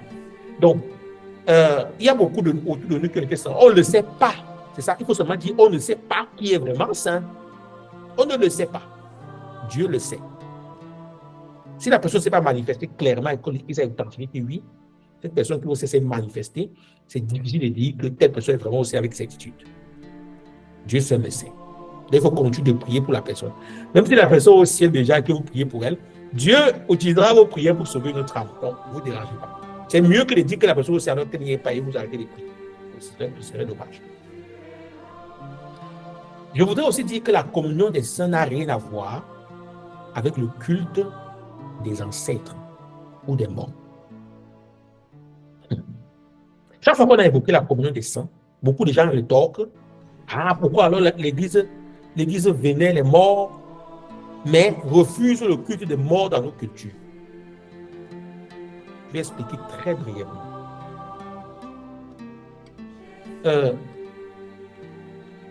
Donc, il y a beaucoup autour de nous qui ont été saints. On ne le sait pas. C'est ça qu'il faut seulement dire. On ne sait pas qui est vraiment saint. On ne le sait pas. Dieu le sait. Si la personne ne s'est pas manifestée clairement et qu'il s'est authentifié que oui, cette personne qui s'est manifestée, c'est difficile de dire que telle personne est vraiment aussi avec certitude. Dieu seul le sait. Il faut continuer de prier pour la personne. Même si la personne au ciel déjà et que vous priez pour elle, Dieu utilisera vos prières pour sauver notre âme. Donc, ne vous dérangez pas. C'est mieux que de dire que la personne au ciel alors qu'elle n'y est pas et vous arrêtez de prier. Ce serait dommage. Je voudrais aussi dire que la communion des saints n'a rien à voir avec le culte des ancêtres ou des morts. Chaque fois qu'on a évoqué la communion des saints, beaucoup de gens rétorquent: ah, pourquoi alors l'Église vénère les morts, mais refuse le culte des morts dans nos cultures? Je vais expliquer très brièvement.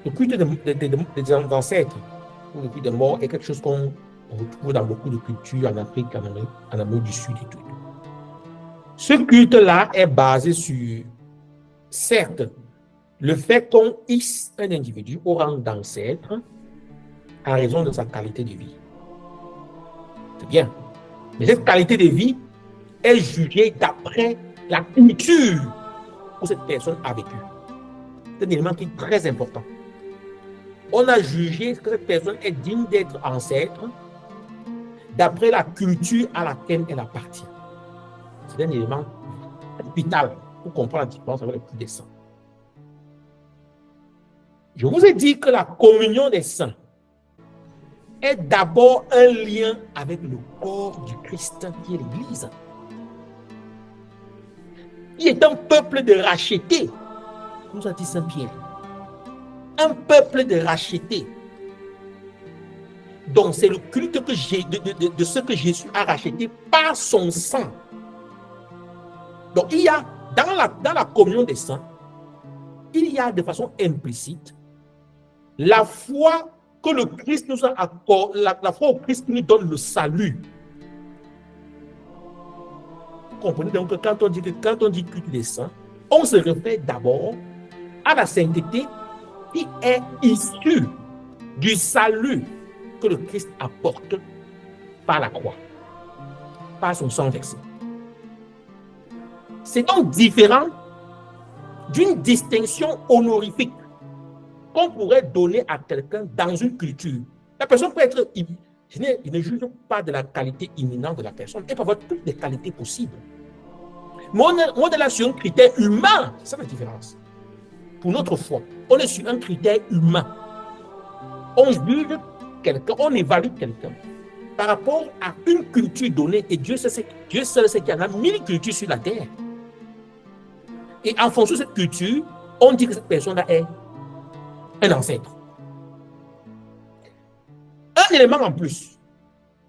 Le culte des ancêtres ou le culte des morts est quelque chose qu'on retrouve dans beaucoup de cultures en Afrique, en Amérique du Sud et tout. Ce culte-là est basé sur, certes, le fait qu'on hisse un individu au rang d'ancêtre en raison de sa qualité de vie. C'est bien. Mais cette qualité de vie est jugée d'après la culture où cette personne a vécu. C'est un élément qui est très important. On a jugé que cette personne est digne d'être ancêtre d'après la culture à laquelle elle appartient. C'est un élément vital pour comprendre la différence avec le culte des saints. Je vous ai dit que la communion des saints est d'abord un lien avec le corps du Christ qui est l'Église, qui est un peuple de rachetés, nous a dit Saint Pierre. Un peuple de rachetés. Donc c'est le culte de ce que Jésus a racheté par son sang. Donc il y a dans la communion des saints, il y a de façon implicite la foi que le Christ nous a accordé, la foi au Christ qui nous donne le salut. Vous comprenez donc que quand on dit culte des saints, on se réfère d'abord à la sainteté qui est issue du salut que le Christ apporte par la croix, par son sang versé. C'est donc différent d'une distinction honorifique qu'on pourrait donner à quelqu'un dans une culture. La personne peut être... Je ne juge pas de la qualité imminente de la personne. Elle peut avoir toutes les qualités possibles. Mais on est là sur un critère humain. C'est la différence. Pour notre foi, on est sur un critère humain. On juge quelqu'un, on évalue quelqu'un par rapport à une culture donnée. Et Dieu seul sait qu'il y en a 1000 cultures sur la terre. Et en fonction de cette culture, on dit que cette personne-là est un ancêtre. Un élément en plus,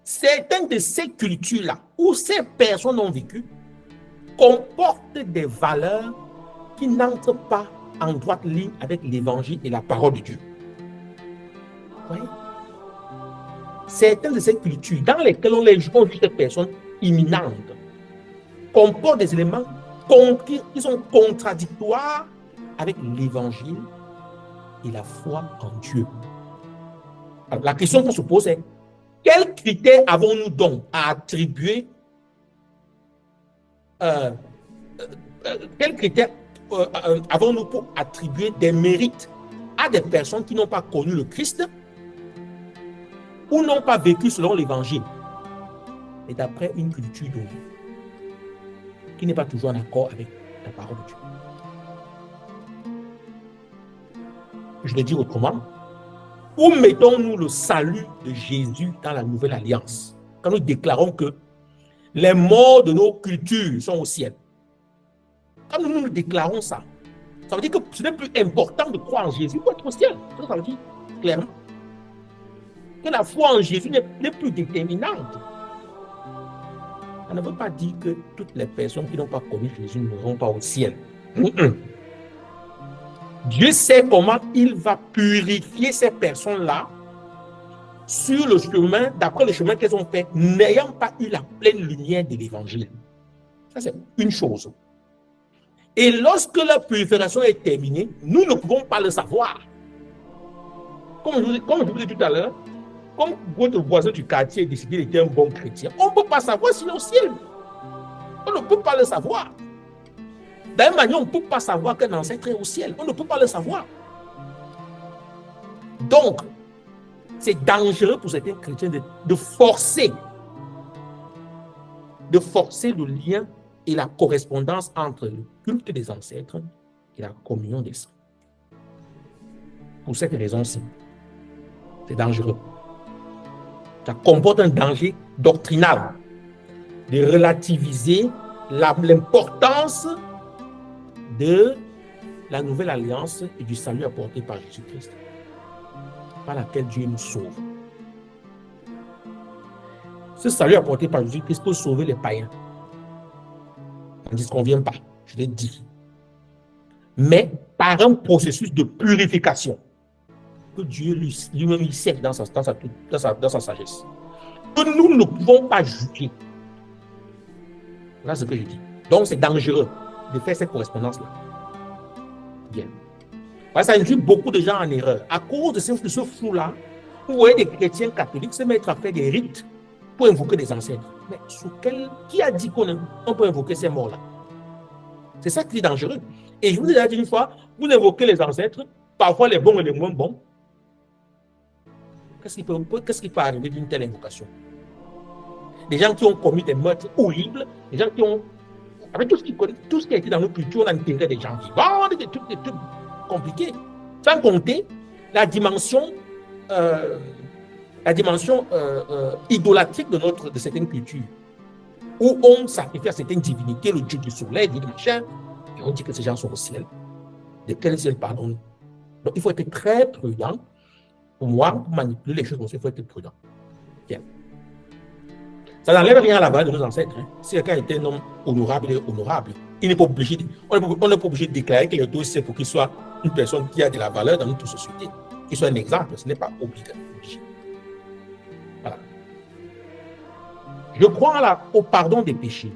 certaines de ces cultures-là, où ces personnes ont vécu, comportent des valeurs qui n'entrent pas en droite ligne avec l'évangile et la parole de Dieu. Oui. Certaines de ces cultures dans lesquelles on juge des personnes imminentes comportent des éléments qui sont contradictoires avec l'évangile et la foi en Dieu. Alors, la question qu'on se pose est: quels critères avons-nous donc à attribuer quels critères avons-nous pour attribuer des mérites à des personnes qui n'ont pas connu le Christ ou n'ont pas vécu selon l'évangile et d'après une culture donnée qui n'est pas toujours en accord avec la parole de Dieu? Je le dis autrement: où mettons-nous le salut de Jésus dans la nouvelle alliance quand nous déclarons que les morts de nos cultures sont au ciel? Quand nous déclarons ça, ça veut dire que ce n'est plus important de croire en Jésus pour être au ciel. Ça veut dire clairement que la foi en Jésus n'est plus déterminante. Ça ne veut pas dire que toutes les personnes qui n'ont pas connu Jésus ne vont pas au ciel. Dieu sait comment il va purifier ces personnes-là sur le chemin, d'après le chemin qu'elles ont fait, n'ayant pas eu la pleine lumière de l'évangile. Ça, c'est une chose. Et lorsque la purification est terminée, nous ne pouvons pas le savoir. Comme je vous ai dit tout à l'heure, comme votre voisin du quartier décidé d'être un bon chrétien, on ne peut pas savoir s'il est au ciel. On ne peut pas le savoir. De la même manière, on ne peut pas savoir qu'un ancêtre est au ciel. On ne peut pas le savoir. Donc, c'est dangereux pour certains chrétiens de forcer le lien et la correspondance entre le culte des ancêtres et la communion des saints. Pour cette raison-ci, C'est dangereux. Ça comporte un danger doctrinal de relativiser l'importance de la nouvelle alliance et du salut apporté par Jésus-Christ, par laquelle Dieu nous sauve. Ce salut apporté par Jésus-Christ peut sauver les païens. On ne disconvient pas, je l'ai dit. Mais par un processus de purification que Dieu lui-même il sait dans sa sagesse. Que nous ne pouvons pas juger. Voilà ce que je dis. Donc c'est dangereux de faire cette correspondance-là. Bien. Parce que ça induit beaucoup de gens en erreur. À cause de ce flou-là, vous voyez des chrétiens catholiques se mettre à faire des rites pour invoquer des ancêtres. Mais qui a dit qu'on peut invoquer ces morts-là? C'est ça qui est dangereux. Et je vous ai déjà dit une fois, vous invoquez les ancêtres, parfois les bons et les moins bons. Qu'est-ce qui peut arriver d'une telle invocation? Des gens qui ont commis des meurtres horribles, des gens qui ont... Avec tout ce qui a été dans nos cultures, on a enterré des gens vivants, des trucs compliqués. Sans compter la dimension idolâtrique de certaines cultures, où on sacrifie à certaines divinités, le dieu du soleil, le dieu du machin, et on dit que ces gens sont au ciel. De quel ciel pardonne? Donc il faut être très prudent. Pour moi, pour manipuler les choses comme ça, il faut être prudent. Bien. Ça n'enlève rien à la valeur de nos ancêtres. Hein. Si quelqu'un était un homme honorable, il est honorable. On n'est pas obligé de déclarer qu'il est aussi pour qu'il soit une personne qui a de la valeur dans notre société, qu'il soit un exemple. Ce n'est pas obligé. Voilà. Je crois au pardon des péchés.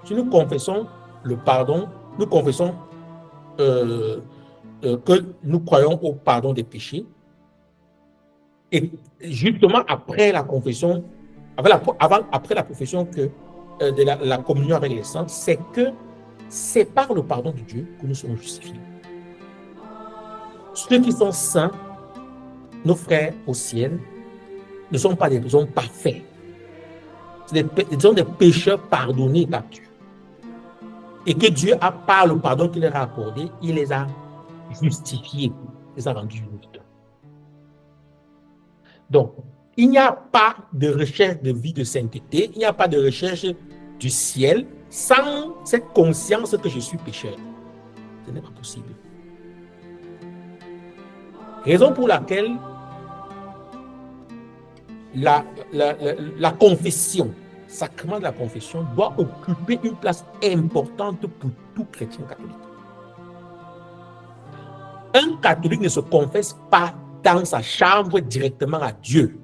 Si nous confessons le pardon, nous confessons que nous croyons au pardon des péchés. Et justement après la confession, après la profession de la communion avec les saints, c'est par le pardon de Dieu que nous sommes justifiés. Ceux qui sont saints, nos frères au ciel, ne sont pas des hommes parfaits. Ce sont des pécheurs pardonnés par Dieu. Et que Dieu a, par le pardon qu'il leur a accordé, il les a justifiés, il les a rendus justes. Donc, il n'y a pas de recherche de vie de sainteté, il n'y a pas de recherche du ciel sans cette conscience que je suis pécheur. Ce n'est pas possible. Raison pour laquelle la confession, le sacrement de la confession doit occuper une place importante pour tout chrétien catholique. Un catholique ne se confesse pas dans sa chambre directement à Dieu.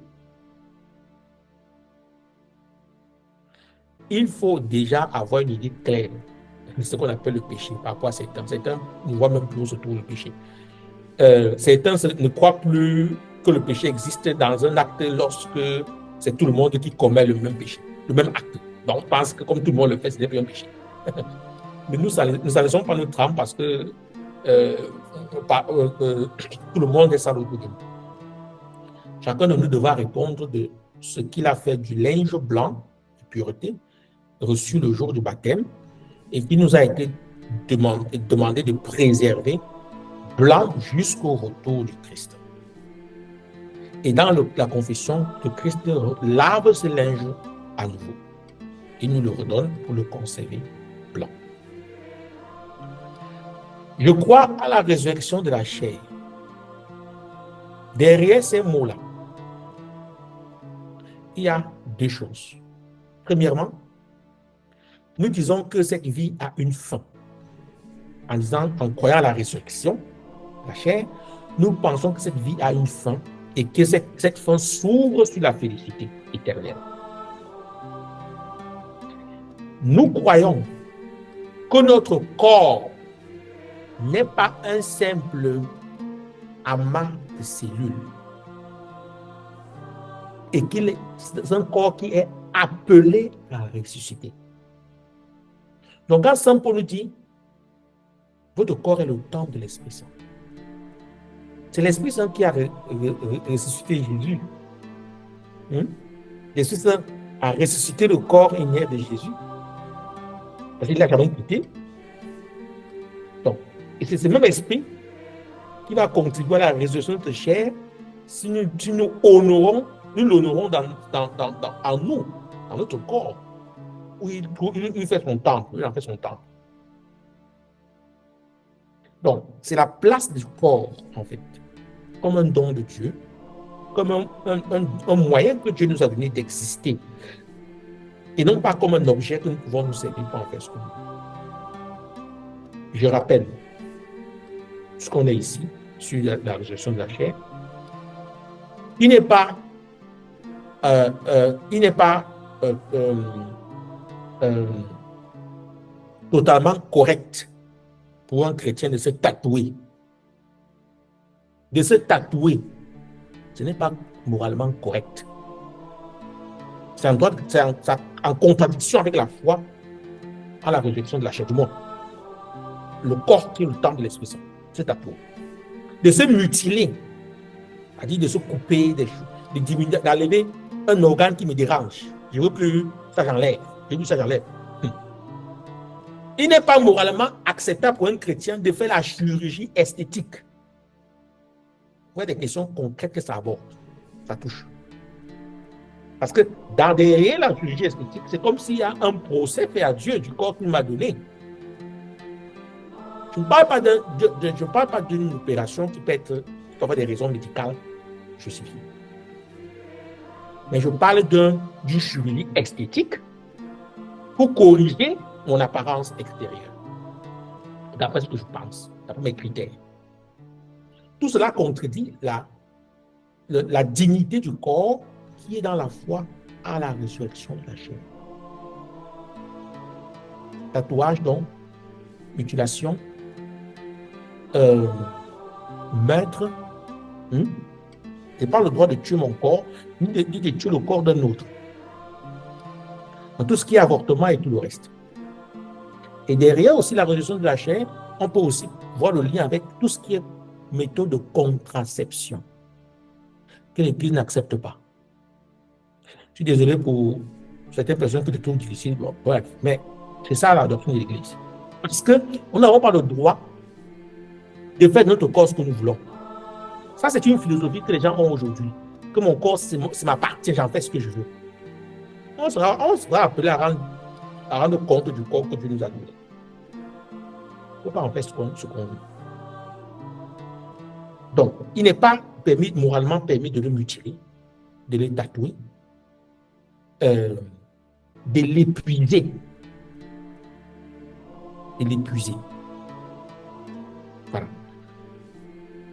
Il faut déjà avoir une idée claire de ce qu'on appelle le péché par rapport à certains. Certains ne voient même plus autour le péché. Certains ne croient plus que le péché existe dans un acte lorsque c'est tout le monde qui commet le même péché, le même acte. Donc on pense que comme tout le monde le fait, ce n'est plus un péché. Mais nous n'allons pas notre âme parce que tout le monde est sans le goût de nous. Chacun de nous devra répondre de ce qu'il a fait du linge blanc de pureté reçu le jour du baptême et qui nous a été demandé de préserver blanc jusqu'au retour du Christ. Et dans la confession, le Christ lave ce linge à nouveau. Il nous le redonne pour le conserver blanc. Je crois à la résurrection de la chair. Derrière ces mots-là, il y a deux choses. Premièrement, nous disons que cette vie a une fin. En croyant à la résurrection, la chair, nous pensons que cette vie a une fin et que cette fin s'ouvre sur la félicité éternelle. Nous croyons que notre corps n'est pas un simple amas de cellules et qu'il est un corps qui est appelé à ressusciter. Donc quand Saint Paul nous dit votre corps est le temple de l'Esprit Saint. C'est l'Esprit Saint qui a ressuscité Jésus. L'Esprit Saint a ressuscité le corps inerte de Jésus. Parce qu'il l'a jamais quitté. Donc, et c'est ce même esprit qui va contribuer à la résurrection de notre chair si nous l'honorons en nous, dans notre corps, où il fait son temple, il en fait son temple. Donc, c'est la place du corps, en fait, comme un don de Dieu, comme un moyen que Dieu nous a donné d'exister, et non pas comme un objet que nous pouvons nous servir pour en faire ce qu'on veut. Je rappelle ce qu'on est ici, sur la résurrection de la chair. Il n'est pas totalement correct pour un chrétien de se tatouer. De se tatouer, ce n'est pas moralement correct. C'est en contradiction avec la foi à la résurrection de la chair du monde. Le corps qui est le temple de l'Esprit Saint, se tatouer. De se mutiler, c'est-à-dire de se couper des choses, de diminuer, d'enlever un organe qui me dérange. Je ne veux plus, ça j'enlève. Je veux plus, ça j'enlève. Il n'est pas moralement acceptable pour un chrétien de faire la chirurgie esthétique. Vous voyez des questions concrètes que ça aborde, ça touche. Parce que derrière la chirurgie esthétique, c'est comme s'il y a un procès fait à Dieu du corps qu'il m'a donné. Je ne parle pas d'une opération qui peut avoir des raisons médicales justifiées. Mais je parle d'une chirurgie esthétique pour corriger mon apparence extérieure. D'après ce que je pense, d'après mes critères. Tout cela contredit la dignité du corps qui est dans la foi à la résurrection de la chair. Tatouage donc, mutilation, meurtre, j'ai pas le droit de tuer mon corps, ni de tuer le corps d'un autre. Dans tout ce qui est avortement et tout le reste. Et derrière aussi la résurrection de la chair, on peut aussi voir le lien avec tout ce qui est méthode de contraception que l'Église n'accepte pas. Je suis désolé pour certaines personnes qui le trouvent difficile, bon, bref, mais c'est ça la doctrine de l'Église. Parce qu'on n'a pas le droit de faire de notre corps ce que nous voulons. Ça, c'est une philosophie que les gens ont aujourd'hui. Que mon corps, c'est m'appartient, j'en fais ce que je veux. On sera appelé à rendre compte du corps que Dieu nous a donné. Il ne faut pas en faire ce qu'on veut. Donc, il n'est pas moralement permis de le mutiler, de le tatouer, de l'épuiser. Voilà.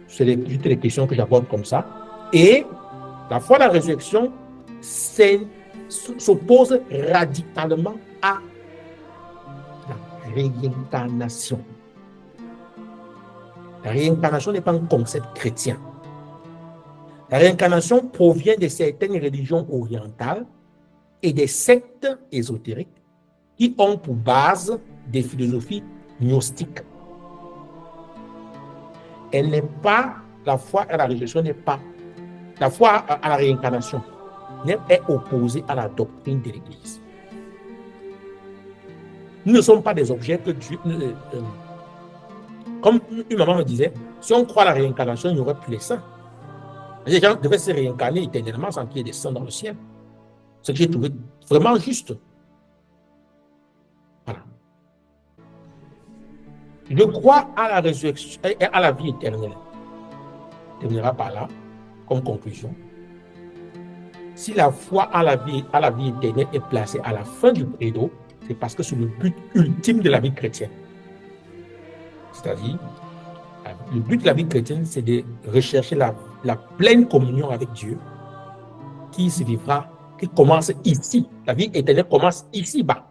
C'est juste les questions que j'aborde comme ça. Et la foi de la résurrection s'oppose radicalement à la réincarnation. La réincarnation n'est pas un concept chrétien. La réincarnation provient de certaines religions orientales et des sectes ésotériques qui ont pour base des philosophies gnostiques. Elle n'est pas, la foi à la résurrection n'est pas, la foi à la réincarnation est opposée à la doctrine de l'Église. Nous ne sommes pas des objets que Dieu... comme une maman me disait, si on croit à la réincarnation, il n'y aurait plus les saints. Les gens devaient se réincarner éternellement sans qu'il y ait des saints dans le ciel. Ce que j'ai trouvé vraiment juste. Voilà. Je crois à la résurrection et à la vie éternelle. On terminera par là, comme conclusion. Si la foi à la vie éternelle est placée à la fin du credo, c'est parce que c'est le but ultime de la vie chrétienne. C'est-à-dire, le but de la vie chrétienne, c'est de rechercher la pleine communion avec Dieu qui se vivra, qui commence ici. La vie éternelle commence ici-bas.